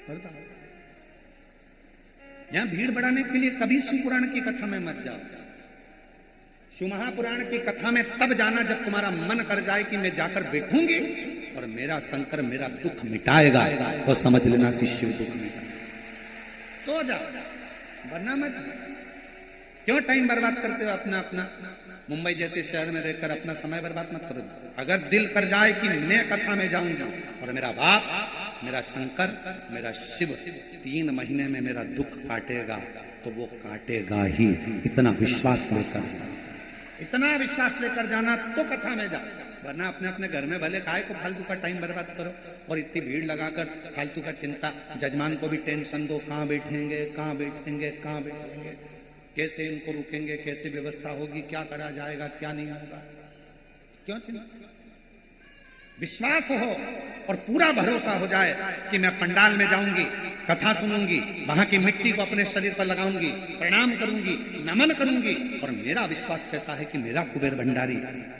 पर्दा। यहां भीड़ बढ़ाने के लिए कभी शिव पुराण की कथा में मत जाओ। शिव महापुराण की कथा में तब जाना जब तुम्हारा मन कर जाए कि मैं जाकर बैठूंगी और मेरा शंकर मेरा दुख मिटाएगा, तो समझ लेना कि शिव दुख मिटाएगा, तो जाओ, वरना मत। क्यों टाइम बर्बाद करते हो अपना अपना? मुंबई जैसे शहर में रहकर अपना समय बर्बाद मत करो। अगर दिल कर जाए कि मैं कथा में जाऊंगा और मेरा बाप, मेरा शंकर, मेरा शिव 3 महीने में मेरा दुख काटेगा, तो वो काटेगा ही। इतना विश्वास लेकर, इतना विश्वास लेकर जाना तो कथा में जा, वरना अपने अपने घर में भले काहे को फालतू का टाइम बर्बाद करो और इतनी भीड़ लगाकर फालतू का चिंता। जजमान को भी टेंशन दो, कहाँ बैठेंगे, कहाँ बैठेंगे, कहाँ बैठेंगे, कैसे इनको रुकेंगे, कैसे व्यवस्था होगी, क्या करा जाएगा, क्या नहीं होगा। क्यों चिंता? विश्वास हो और पूरा भरोसा हो जाए कि मैं पंडाल में जाऊंगी, कथा सुनूंगी, वहां की मिट्टी को अपने शरीर पर लगाऊंगी, प्रणाम करूंगी, नमन करूंगी, और मेरा विश्वास कहता है कि मेरा कुबेर भंडारी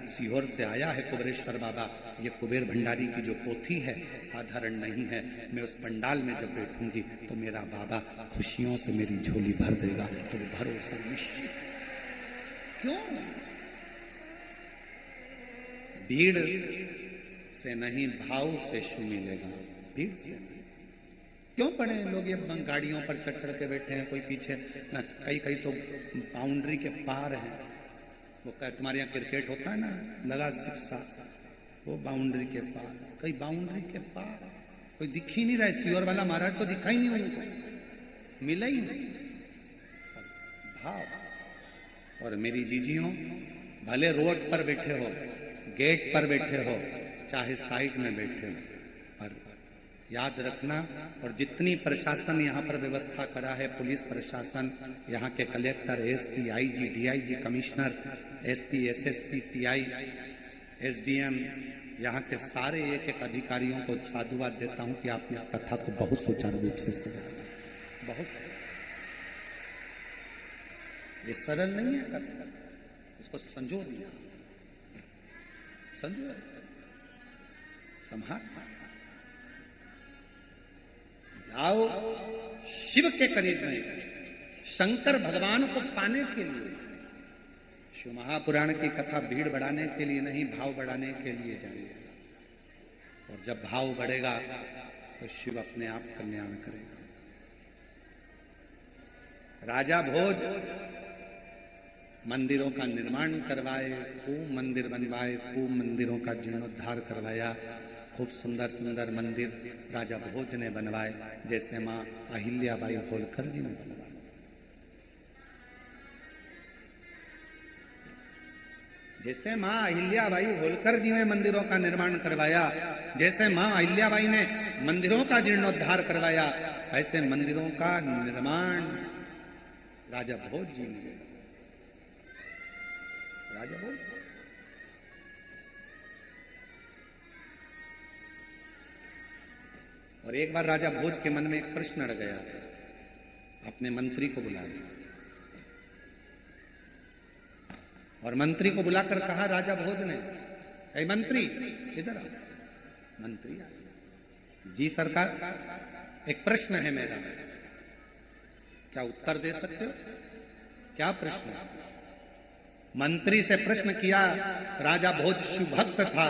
सीहोर से आया है, कुबेरेश्वर बाबा, ये कुबेर भंडारी की जो पोथी है साधारण नहीं है। मैं उस पंडाल में जब बैठूंगी तो मेरा बाबा खुशियों से मेरी झोली भर देगा, तो वो भरोसा निश्चित। क्यों? भीड़ से नहीं, भाव से शिव मिलेगा, भीड़ से नहीं। क्यों पड़े लोग ये गाड़ियों पर चढ़ चढ़ के बैठे हैं, कोई पीछे, कई कई तो बाउंड्री के पार है। वो तुम्हारे यहाँ क्रिकेट होता है ना, लगा शिक्षा, वो बाउंड्री के पार, कई बाउंड्री के पार, कोई दिख ही नहीं रहा है। सीहोर वाला महाराज तो दिखा ही नहीं उनको, मिला ही नहीं भाव। और मेरी जीजियों, भले रोड पर बैठे हो, गेट पर बैठे हो, चाहे साइड में बैठे हो, पर याद रखना। और जितनी प्रशासन यहाँ पर व्यवस्था करा है, पुलिस प्रशासन, यहाँ के collector, SP, IG, DIG, commissioner, SP, SSP, TI, SDM, यहाँ के सारे एक एक अधिकारियों को साधुवाद देता हूँ कि आपने इस कथा को बहुत सुचारू रूप से सजाया। बहुत, ये सरल नहीं है, इसको संजो दिया, संजो, संभाल। जाओ शिव के करीब में, शंकर भगवान को पाने के लिए। शिव महापुराण की कथा भीड़ बढ़ाने के लिए नहीं, भाव बढ़ाने के लिए जाइए। और जब भाव बढ़ेगा तो शिव अपने आप कल्याण करेगा। राजा भोज मंदिरों का निर्माण करवाए, खूब मंदिर बनवाए, खूब मंदिरों का जीर्णोद्धार करवाया, खूब सुंदर सुंदर मंदिर राजा भोज ने बनवाए, जैसे माँ अहिल्याबाई होलकर जी ने बनवाए। जैसे माँ अहिल्याबाई होलकर जी ने मंदिरों का निर्माण करवाया, जैसे माँ अहिल्याबाई ने मंदिरों का जीर्णोद्धार करवाया, ऐसे मंदिरों का निर्माण राजा भोज जी ने, राजा भोज। और एक बार राजा भोज के मन में एक प्रश्न अड़ गया, अपने मंत्री को बुलाया और मंत्री को बुलाकर कहा राजा भोज ने, ऐ मंत्री इधर आओ। मंत्री आए, जी सरकार, एक प्रश्न है मेरा, क्या उत्तर दे सकते हो? क्या प्रश्न है? मंत्री से प्रश्न किया। राजा भोज शिव भक्त था,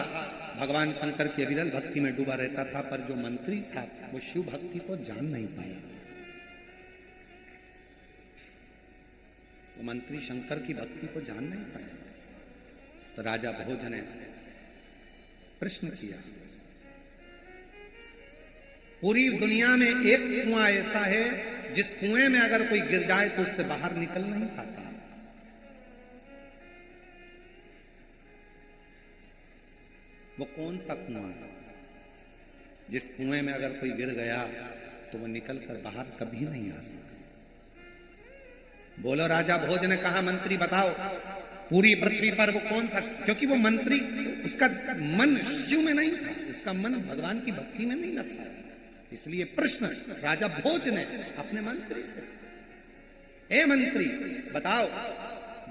भगवान शंकर की अविरल भक्ति में डूबा रहता था, पर जो मंत्री था वो शिव भक्ति को जान नहीं पाया। वो मंत्री शंकर की भक्ति को जान नहीं पाया। तो राजा भोज ने प्रश्न किया, पूरी दुनिया में एक कुआं ऐसा है जिस कुएं में अगर कोई गिर जाए तो उससे बाहर निकल नहीं पाता। वो कौन सा कुआं है जिस कुएं में अगर कोई गिर गया तो वो निकल कर बाहर कभी नहीं आ सकता? बोलो। राजा भोज ने कहा, मंत्री बताओ, पूरी पृथ्वी पर वो कौन सा, क्योंकि वो मंत्री, उसका मन शिव में नहीं था, उसका मन भगवान की भक्ति में नहीं लगता, इसलिए प्रश्न राजा भोज ने अपने मंत्री से, ए मंत्री बताओ,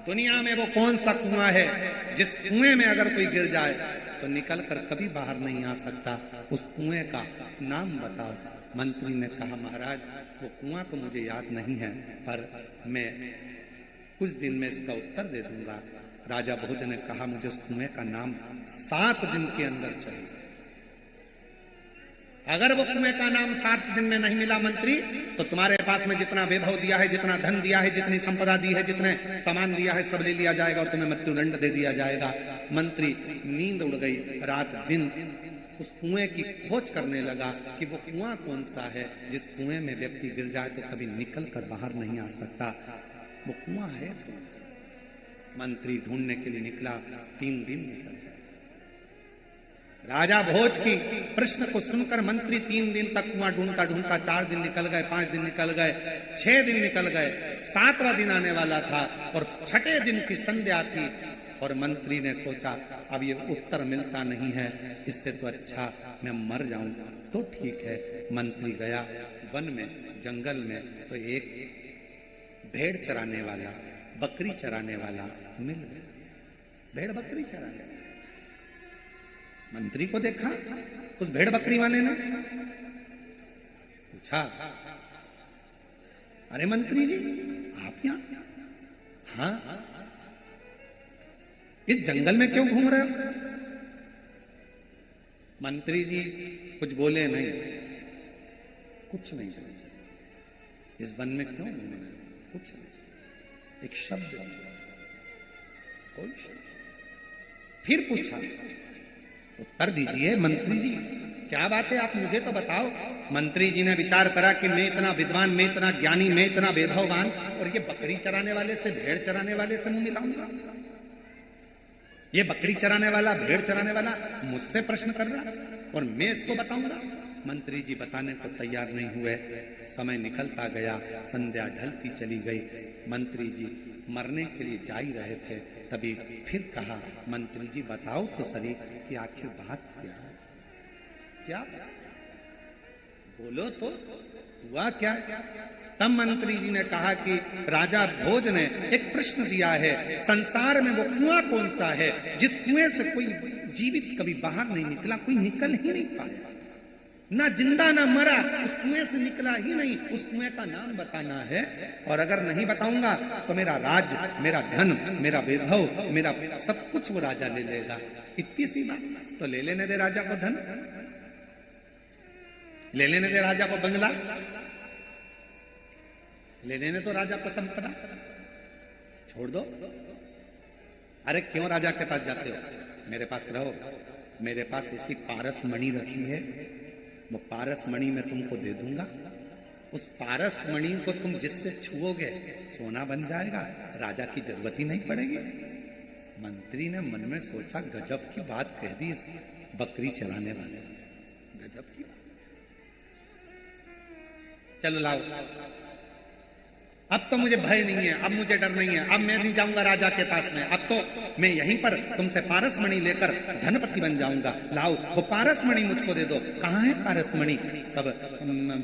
दुनिया में वो कौन सा कुआं है जिस कुएं में अगर कोई गिर जाए तो निकल कर कभी बाहर नहीं आ सकता, उस कुएं का नाम बताओ। मंत्री ने कहा, महाराज वो कुआं तो मुझे याद नहीं है, पर मैं कुछ दिन में इसका उत्तर दे दूंगा। राजा भोज ने कहा, मुझे उस कुएं का नाम 7 दिन के अंदर चाहिए। अगर वो कुएं का नाम 7 दिन में नहीं मिला मंत्री, तो तुम्हारे पास में जितना वैभव दिया है, जितना धन दिया है, जितनी संपदा दी है, जितने सामान दिया है, सब ले लिया जाएगा और तुम्हें मृत्युदंड दे दिया जाएगा। मंत्री नींद उड़ गई, रात दिन उस कुएं की खोज करने लगा कि वो कुआं कौन सा है जिस कुएं में व्यक्ति गिर जाए तो कभी निकल कर बाहर नहीं आ सकता। वो कुआं है कौन सा? मंत्री ढूंढने के लिए निकला, 3 दिन निकल गए। राजा भोज की प्रश्न को सुनकर मंत्री 3 दिन तक कुआं ढूंढता ढूंढता 4 दिन निकल गए, 5 दिन निकल गए, 6 दिन निकल गए, 7वां दिन आने वाला था और 6ठे दिन की संध्या थी और मंत्री ने सोचा अब ये उत्तर मिलता नहीं है, इससे तो अच्छा मैं मर जाऊं तो ठीक है। मंत्री गया वन में, जंगल में, तो एक भेड़ चराने वाला, बकरी चराने वाला मिल गया। भेड़ बकरी चराने वाला मंत्री को देखा, उस भेड़ बकरी वाले ने पूछा, अरे मंत्री जी आप यहां? हाँ, इस जंगल में क्यों घूम रहे हो? मंत्री जी कुछ बोले नहीं, कुछ नहीं बोले। इस वन में क्यों घूम रहे हो? कुछ नहीं। एक शब्द, कोई शब्द। फिर पूछा, उत्तर दीजिए मंत्री जी, क्या बात है, आप मुझे तो बताओ। मंत्री जी ने विचार करा कि मैं इतना विद्वान, मैं इतना ज्ञानी, मैं इतना वैभववान, और ये बकरी चराने वाले से, भेड़ चराने वाले से मुंह मिलाऊंगा? ये बकरी चराने वाला, भेड़ चराने वाला मुझसे प्रश्न कर रहा और मैं इसको बताऊंगा? मंत्री जी बताने को तैयार नहीं हुए। समय निकलता गया, संध्या ढलती चली गई। मंत्री जी मरने के लिए जा ही रहे थे, तभी फिर कहा, मंत्री जी बताओ तो सही कि आखिर बात क्या है? क्या बोलो तो, हुआ क्या? तब मंत्री जी ने कहा कि राजा भोज ने एक प्रश्न दिया है, संसार में वो कुआं कौन सा है जिस कुएं से कोई जीवित कभी बाहर नहीं निकला, कोई निकल ही नहीं पाया, ना जिंदा ना मरा, उस कुएं से निकला ही नहीं। उस कुएं का नाम बताना है, और अगर नहीं बताऊंगा तो मेरा राज्य, मेरा धन, मेरा वैभव, मेरा सब कुछ वो राजा ले लेगा। इतनी सी बात, तो ले लेने दे राजा को धन, ले लेने दे राजा को बंगला, ले लेने तो राजा को संपदा, छोड़ दो। अरे क्यों राजा के पास जाते हो? मेरे पास रहो, मेरे पास ऐसी पारस मणि रखी है, वो पारस मणि मैं तुमको दे दूंगा। उस पारस मणि को तुम जिससे छुओगे सोना बन जाएगा, राजा की जरूरत ही नहीं पड़ेगी। मंत्री ने मन में सोचा, गजब की बात कह दी इस बकरी चराने वाले, गजब की बात। चलो लाओ, अब तो मुझे भय नहीं है, अब मुझे डर नहीं है, अब मैं नहीं जाऊंगा राजा के पास में, अब तो मैं यहीं पर तुमसे पारसमणि लेकर धनपति बन जाऊंगा। लाओ वो पारसमणि मुझको दे दो। कहाँ है पारसमणि? तब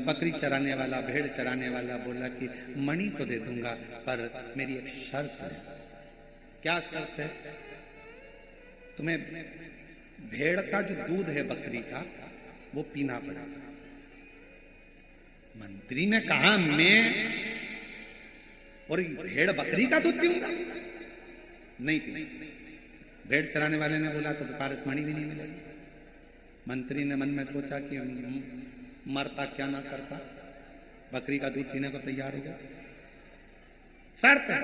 बकरी चराने वाला, भेड़ चराने वाला बोला कि मणि तो दे दूंगा, पर मेरी एक शर्त है। क्या शर्त है? तुम्हें भेड़ का जो दूध है बकरी का वो पीना पड़ेगा। मंत्री ने कहा मैं और भेड़ बकरी का दूध पीऊंगा? नहीं पी। भेड़ चराने वाले ने बोला तो पारसमणि भी नहीं मिलेगी। मंत्री ने मन में सोचा कि मरता क्या ना करता, बकरी का दूध पीने को तैयार होगा। शर्त है,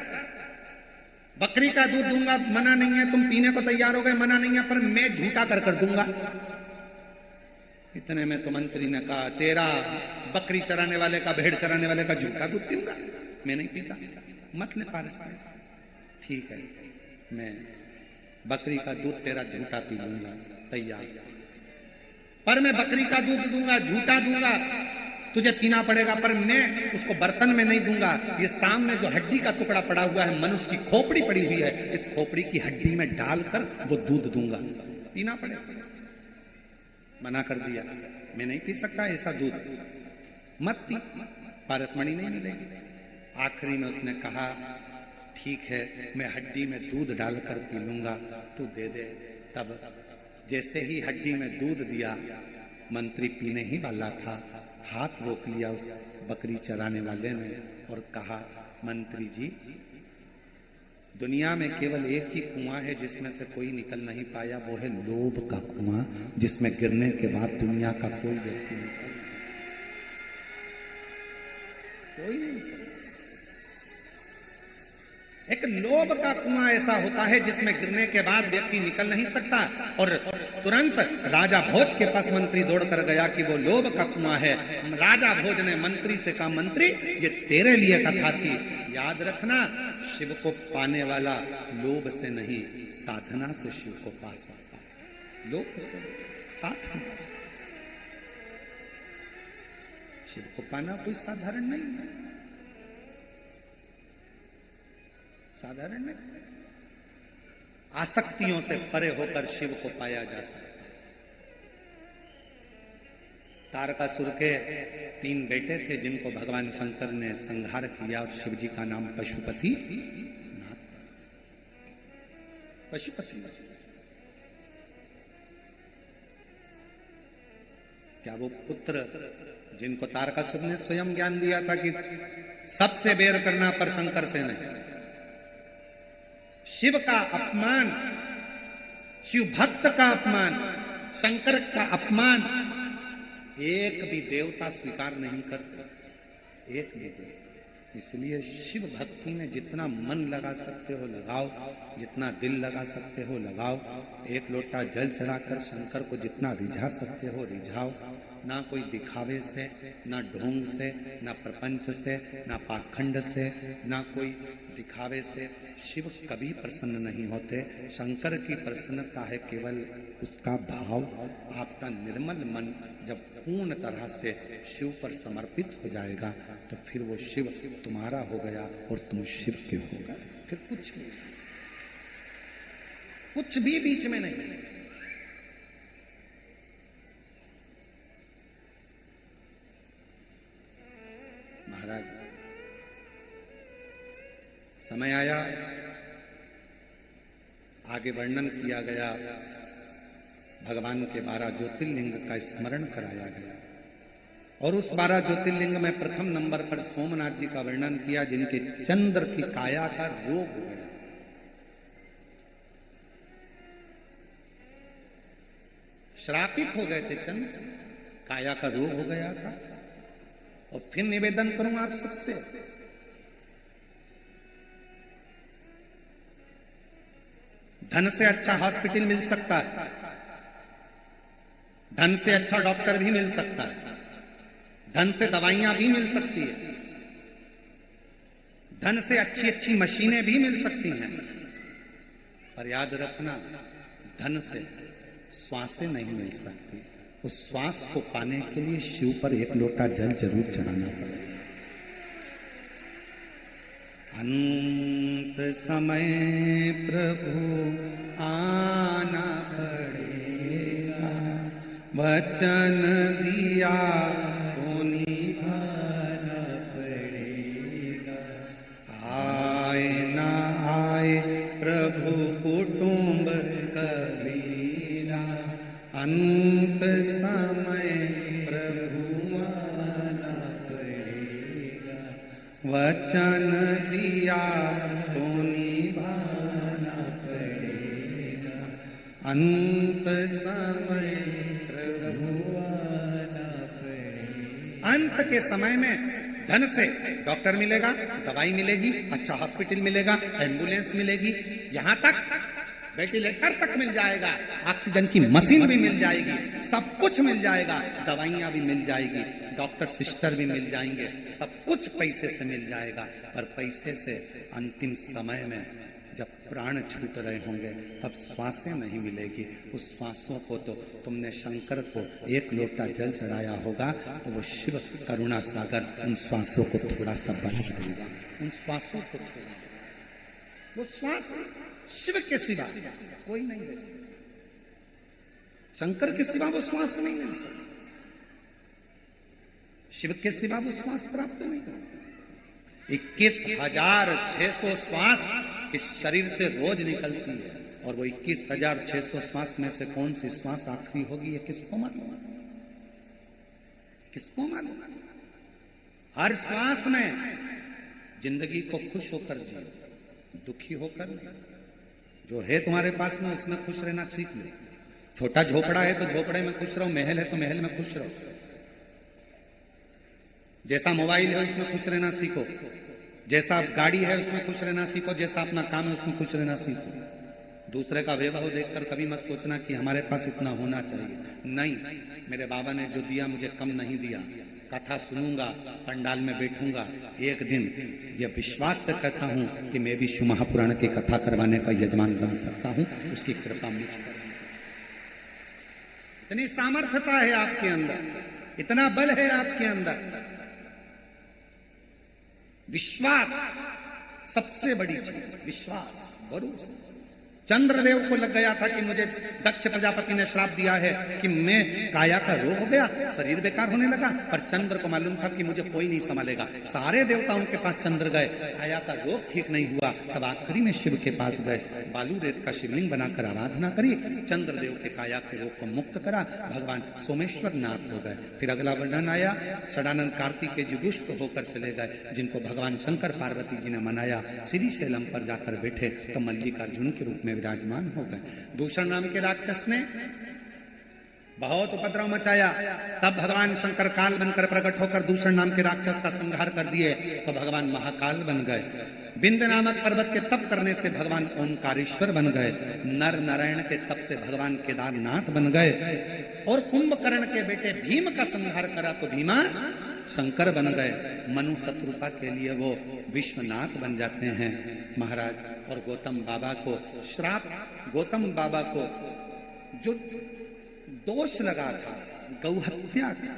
बकरी का दूध दूंगा, मना नहीं है, तुम पीने को तैयार हो गए, मना नहीं है, पर मैं झूठा कर दूंगा। इतने में तो मंत्री ने कहा तेरा बकरी चराने वाले का, भेड़ चराने वाले का झूठा दूध पीऊंगा? मैं नहीं पीता, मत ले पारसमणि। ठीक है, मैं बकरी का दूध तेरा झूठा पी लूंगा, तैयार, पर मैं बकरी का दूध दूंगा, झूठा दूंगा, तुझे पीना पड़ेगा, पर मैं उसको बर्तन में नहीं दूंगा। ये सामने जो हड्डी का टुकड़ा पड़ा हुआ है, मनुष्य की खोपड़ी पड़ी हुई है, इस खोपड़ी की हड्डी में डालकर वो दूध दूंगा, पीना पड़ेगा। मना कर दिया, मैं नहीं पी सकता ऐसा दूध, मत पी, पारसमणि नहीं मिलेगी। आखिरी में उसने कहा ठीक है, मैं हड्डी में दूध डालकर पी लूंगा, तू दे दे। तब जैसे ही हड्डी में दूध दिया, मंत्री पीने ही वाला था, हाथ रोक लिया उस बकरी चराने वाले ने और कहा मंत्री जी, दुनिया में केवल एक ही कुआं है जिसमें से कोई निकल नहीं पाया, वो है लोभ का कुआं, जिसमें गिरने के बाद दुनिया का कोई व्यक्ति निकल कोई नहीं। एक लोभ का कुआं ऐसा होता है जिसमें गिरने के बाद व्यक्ति निकल नहीं सकता। और तुरंत राजा भोज के पास मंत्री दौड़ कर गया कि वो लोभ का कुआं है। राजा भोज ने मंत्री से कहा मंत्री, ये तेरे लिए कथा थी, याद रखना, शिव को पाने वाला लोभ से नहीं, साधना से शिव को पा सकता है। लोभ से, साधना से शिव को पाना कोई साधारण नहीं है, साधारण नहीं। आसक्तियों से परे होकर शिव को पाया जा सकता है। तारकासुर के 3 बेटे थे जिनको भगवान शंकर ने संहार किया, और शिव जी का नाम पशुपति नाथ, पशुपति। क्या वो पुत्र जिनको तारकासुर ने स्वयं ज्ञान दिया था कि सबसे बेर करना पर शंकर से नहीं, शिव का अपमान, शिव भक्त का अपमान, शंकर का अपमान एक भी देवता स्वीकार नहीं करते, एक भी देवता। इसलिए शिव भक्ति में जितना मन लगा सकते हो लगाओ, जितना दिल लगा सकते हो लगाओ। एक लोटा जल चढ़ाकर शंकर को जितना रिझा सकते हो रिझाओ। ना कोई दिखावे से, ना ढोंग से, ना प्रपंच से, ना पाखंड से, ना कोई दिखावे से शिव कभी प्रसन्न नहीं होते। शंकर की प्रसन्नता है केवल उसका भाव। आपका निर्मल मन जब पूर्ण तरह से शिव पर समर्पित हो जाएगा तो फिर वो शिव तुम्हारा हो गया और तुम शिव के हो गए। फिर कुछ भी बीच में नहीं। महाराज, समय आया, आगे वर्णन किया गया, भगवान के 12 ज्योतिर्लिंग का स्मरण कराया गया। और उस 12 ज्योतिर्लिंग में प्रथम नंबर पर सोमनाथ जी का वर्णन किया, जिनके चंद्र की काया का रोग हो गया। श्रापित हो गए थे चंद्र, काया का रोग हो गया था। और फिर निवेदन करूं आप सबसे, धन से अच्छा हॉस्पिटल मिल सकता है, धन से अच्छा डॉक्टर भी मिल सकता है, धन से दवाइयां भी मिल सकती है, धन से अच्छी अच्छी मशीनें भी मिल सकती हैं, पर याद रखना धन से श्वासें नहीं मिल सकती। उस श्वास को पाने के लिए शिव पर एक लोटा जल जरूर चढ़ाना पड़ेगा। अंत समय प्रभु आना पड़ेगा, वचन दिया तो निभाना पड़ेगा। आए ना आए प्रभु अंत समय प्रभु आना पड़ेगा, वचन दिया तो निभाना पड़ेगा, अंत समय प्रभु आना पड़ेगा। अंत के समय में धन से डॉक्टर मिलेगा, दवाई मिलेगी, अच्छा हॉस्पिटल मिलेगा, एम्बुलेंस मिलेगी, यहां तक वेंटिलेटर तक मिल जाएगा, ऑक्सीजन की मशीन भी मिल जाएगी, सब कुछ मिल जाएगा, दवाइयां भी मिल जाएगी, डॉक्टर सिस्टर भी मिल जाएंगे, सब कुछ पैसे से मिल जाएगा। पर पैसे से अंतिम समय में जब प्राण छूट रहे होंगे तब श्वासें नहीं मिलेगी। उस श्वासों को तो तुमने शंकर को एक लोटा जल चढ़ाया होगा तो वो शिव करुणा सागर उन श्वासों को थोड़ा सा बना देगा, उन श्वासों को थोड़ा, वो श्वास शिव के सिवा कोई नहीं दे सकता, शंकर के सिवा वो श्वास नहीं मिल सकता, शिव के सिवा वो श्वास प्राप्त नहीं करता। 21,600 श्वास इस शरीर से रोज निकलती है और वो 21,600 श्वास में से कौन सी श्वास आखिरी होगी ये किसको मालूम, किसको मालूम। हर श्वास में जिंदगी को खुश होकर जियो, दुखी होकर नहीं। जो है तुम्हारे पास में उसमें खुश रहना सीख लो। छोटा झोपड़ा है तो झोपड़े में खुश रहो, महल है तो महल में खुश रहो, जैसा मोबाइल है उसमें खुश रहना सीखो, जैसा गाड़ी है उसमें खुश रहना सीखो, जैसा अपना काम है उसमें खुश रहना सीखो। दूसरे का वैभव देखकर कभी मत सोचना कि हमारे पास इतना होना चाहिए, नहीं, मेरे बाबा ने जो दिया मुझे कम नहीं दिया। कथा सुनूंगा, पंडाल में बैठूंगा, एक दिन यह विश्वास से कहता हूं कि मैं भी शिव महापुराण की कथा करवाने का यजमान बन सकता हूं, उसकी कृपा मुझ पर। इतनी सामर्थ्यता है आपके अंदर, इतना बल है आपके अंदर। विश्वास सबसे बड़ी चीज, विश्वास, भरोसा। चंद्रदेव को लग गया था कि मुझे दक्ष प्रजापति ने श्राप दिया है कि मैं काया का रोग हो गया, शरीर बेकार होने लगा, पर चंद्र को मालूम था कि मुझे कोई नहीं संभालेगा। सारे देवताओं के पास चंद्र गए, काया का रोग ठीक नहीं हुआ, तब आखिरी में शिव के पास गए, बालू रेत का शिवलिंग बनाकर आराधना करी, चंद्रदेव के काया के रोग को मुक्त करा, भगवान सोमेश्वर नाथ हो गए। फिर अगला वर्णन आया, षडानंद कार्तिकेय जी दुष्ट होकर चले गए, जिनको भगवान शंकर पार्वती जी ने मनाया, श्री शैलम पर जाकर बैठे तो मल्लिकार्जुन के रूप में विराजमान हो गए। दूषण नाम के राक्षस ने बहुत उपद्रव मचाया, तब भगवान शंकर काल बनकर प्रकट होकर दूषण नाम के राक्षस का संहार कर दिए तो भगवान महाकाल बन गए। बिंद नामक पर्वत के तप करने से भगवान ओंकारेश्वर बन गए। नर नारायण के तप से भगवान केदारनाथ बन गए। और कुंभकर्ण के बेटे भीम का संहार करा तो भीमा शंकर बन गए। मनु शत्रुपा के लिए वो विश्वनाथ बन जाते हैं महाराज। और गौतम बाबा को श्राप, गौतम बाबा को जो दोष लगा था गौ हत्या का,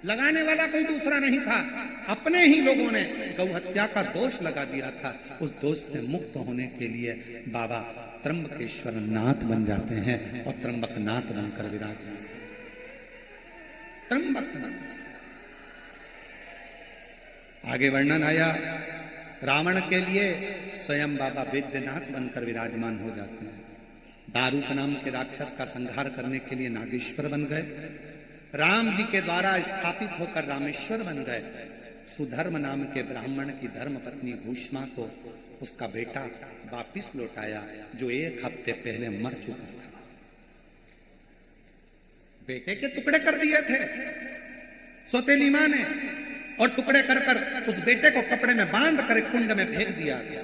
लगाने वाला कोई दूसरा नहीं था, अपने ही लोगों ने गौ हत्या का दोष लगा दिया था। उस दोष से मुक्त होने के लिए बाबा त्र्यंबकेश्वर नाथ बन जाते हैं और त्र्यंबक नाथ बनकर विराजमान। त्र्यंबक नाथ। आगे वर्णन आया, रावण के लिए स्वयं बाबा वैद्यनाथ बनकर विराजमान हो जाते हैं। दारूक नाम के राक्षस का संहार करने के लिए नागेश्वर बन गए। राम जी के द्वारा स्थापित होकर रामेश्वर बन गए। सुधर्म नाम के ब्राह्मण की धर्म पत्नी भूष्मा को उसका बेटा वापिस लौटाया, जो 1 हफ्ते पहले मर चुका था। बेटे के टुकड़े कर दिए थे सौतेली मां ने, और टुकड़े कर कर उस बेटे को कपड़े में बांध कर कुंड में फेंक दिया गया।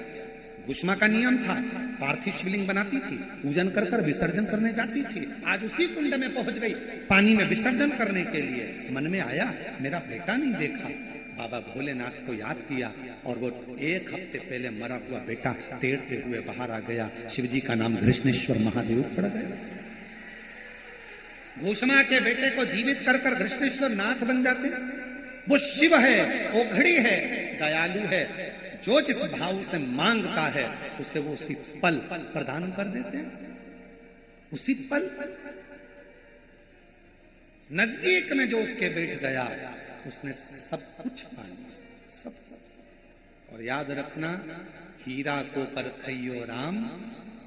भूष्मा का नियम था, पार्थिव शिवलिंग बनाती थी, पूजन कर कर विसर्जन करने जाती थी। आज उसी कुंड में पहुंच गई पानी में विसर्जन करने के लिए। मन में आया मेरा बेटा नहीं देखा, बाबा भोलेनाथ को याद किया और वो 1 हफ्ते पहले मरा हुआ बेटा तैरते हुए बाहर आ गया। शिवजी का नाम कृष्णेश्वर महादेव पड़ गया। भूष्मा के बेटे को जीवित कर कर कृष्णेश्वर नाथ बन जाते। वो शिव है, ओघड़ी है, दयालु है, जो जिस भाव से मांगता है उसे वो उसी पल प्रदान कर देते हैं। उसी पल नजदीक में जो उसके बैठ गया उसने सब कुछ पा लिया, सब। और याद रखना, हीरा को परखइयो राम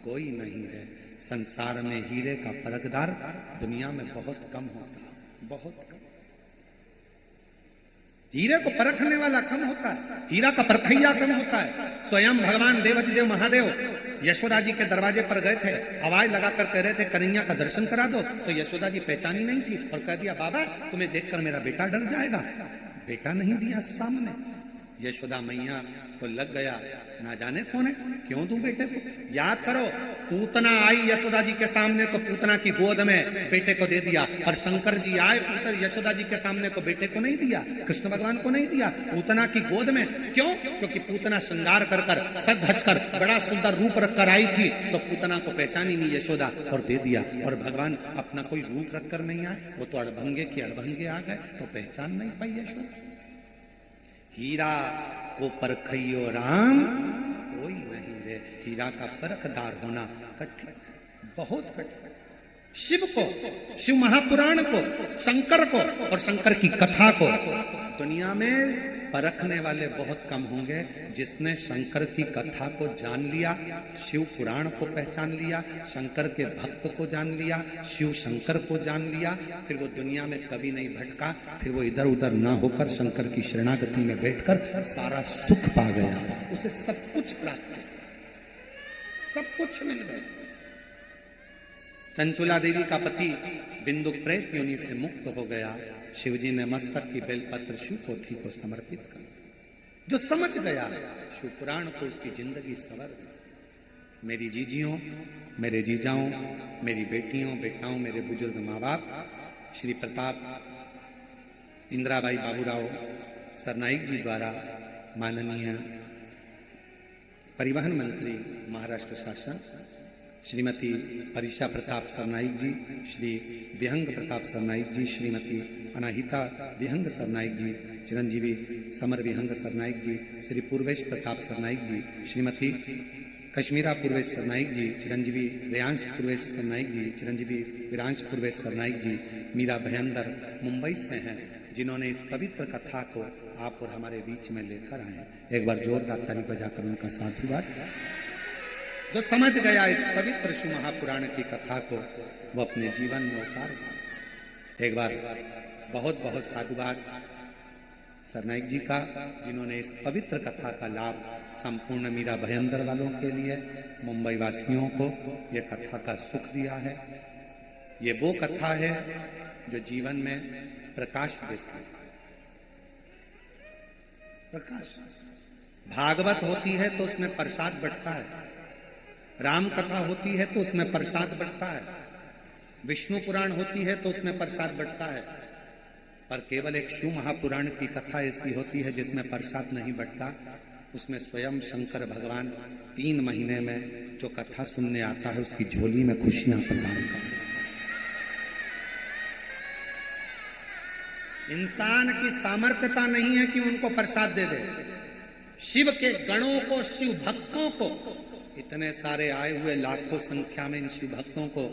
कोई नहीं है, संसार में हीरे का परखदार दुनिया में बहुत कम होता है, बहुत कम। हीरे को परखने वाला कम होता है, हीरा का परखैया कम होता है। स्वयं भगवान देवदेव महादेव यशोदा जी के दरवाजे पर गए थे, आवाज लगाकर कह रहे थे कन्हैया का दर्शन करा दो, तो यशोदा जी पहचानी नहीं थी और कह दिया बाबा तुम्हें देखकर मेरा बेटा डर जाएगा। बेटा नहीं दिया सामने। यशोदा मैया को लग गया ना जाने कौन है, क्यों दूं बेटे को। याद करो, पूतना आई यशोदा जी के सामने तो पूतना की गोद में बेटे को दे दिया, और शंकर जी आए पुत्र यशोदा जी के सामने तो बेटे को नहीं दिया, कृष्ण भगवान को नहीं दिया, पूतना की गोद में। क्यों? क्योंकि पूतना श्रृंगार कर कर सज धज कर बड़ा सुंदर रूप रख कर आई थी, तो पूतना को पहचानी नहीं यशोदा और दे दिया। और भगवान अपना कोई रूप रख कर नहीं आए, वो तो अड़भंगे के अड़भंगे आ गए, तो पहचान नहीं पाई यशोदा। हीरा को परखइयो राम कोई नहीं रे। हीरा का परखदार होना कठिन, बहुत कठिन। शिव को, शिव महापुराण को, शंकर को और शंकर की कथा को दुनिया में परखने वाले बहुत कम होंगे। जिसने शंकर की कथा को जान लिया, शिव पुराण को पहचान लिया, शंकर के भक्त को जान लिया, शिव शंकर को जान लिया, फिर वो दुनिया में कभी नहीं भटका। फिर वो इधर उधर ना होकर शंकर की शरणागति में बैठकर सारा सुख पा गया। उसे सब कुछ प्राप्त, सब कुछ मिल गया। चंचुला देवी का पति बिंदु प्रेत योनि से मुक्त हो गया। शिवजी ने मस्तक की बेलपत्र शिव पोथी को समर्पित कर, जो समझ गया शिव पुराण को, उसकी जिंदगी सवर गई। मेरी जीजियों, मेरे जीजाओं, मेरी बेटियों बेटाओं, मेरे बुजुर्ग माँ बाप, श्री प्रताप इंदिराबाई बाबूराव सरनाईक जी द्वारा माननीय परिवहन मंत्री महाराष्ट्र शासन श्रीमती परीक्षा प्रताप सरनाईक जी, श्री विहंग प्रताप सरनाईक जी, श्रीमती अनाहिता विहंग सरनाईक जी, चिरंजीवी समर विहंग सरनाईक जी, श्री पूर्वेश प्रताप सरनाईक जी, श्रीमती कश्मीरा पूर्वेश सरनाईक जी, चिरंजीवी रेयांश पूर्वेश सरनाईक जी, चिरंजीवी विरांश पूर्वेश सरनाईक जी, मीरा भयंदर मुंबई से हैं, जिन्होंने इस पवित्र कथा को आप और हमारे बीच में लेकर आए। एक बार जोरदार ताली बजाकर उनका साधुवाद। जो समझ गया इस पवित्र शिव महापुराण की कथा को, वो अपने जीवन में उतार गया। एक बार बहुत बहुत साधुवाद सरनाईक जी का, जिन्होंने इस पवित्र कथा का लाभ संपूर्ण मीरा भयंदर वालों के लिए, मुंबई वासियों को ये कथा का सुख दिया है। ये वो कथा है जो जीवन में प्रकाश देती है। प्रकाश। भागवत होती है तो उसमें प्रसाद बढ़ता है, राम कथा होती है तो उसमें प्रसाद बढ़ता है, विष्णु पुराण होती है तो उसमें प्रसाद बढ़ता है, पर केवल एक शिव महापुराण की कथा ऐसी होती है जिसमें प्रसाद नहीं बढ़ता। उसमें स्वयं शंकर भगवान 3 महीने में जो कथा सुनने आता है उसकी झोली में खुशियां प्रदान करते हैं। इंसान की सामर्थ्यता नहीं है कि उनको प्रसाद दे दे। शिव के गणों को, शिव भक्तों को, इतने सारे आए हुए लाखों संख्या में इन शिव भक्तों को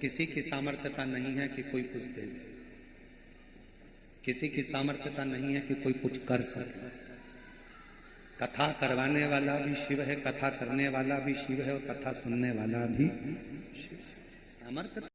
किसी की सामर्थ्यता नहीं है कि कोई कुछ दे दे, किसी की सामर्थ्यता नहीं है कि कोई कुछ कर सके। कथा करवाने वाला भी शिव है, कथा करने वाला भी शिव है और कथा सुनने वाला भी शिव है। सामर्थ्य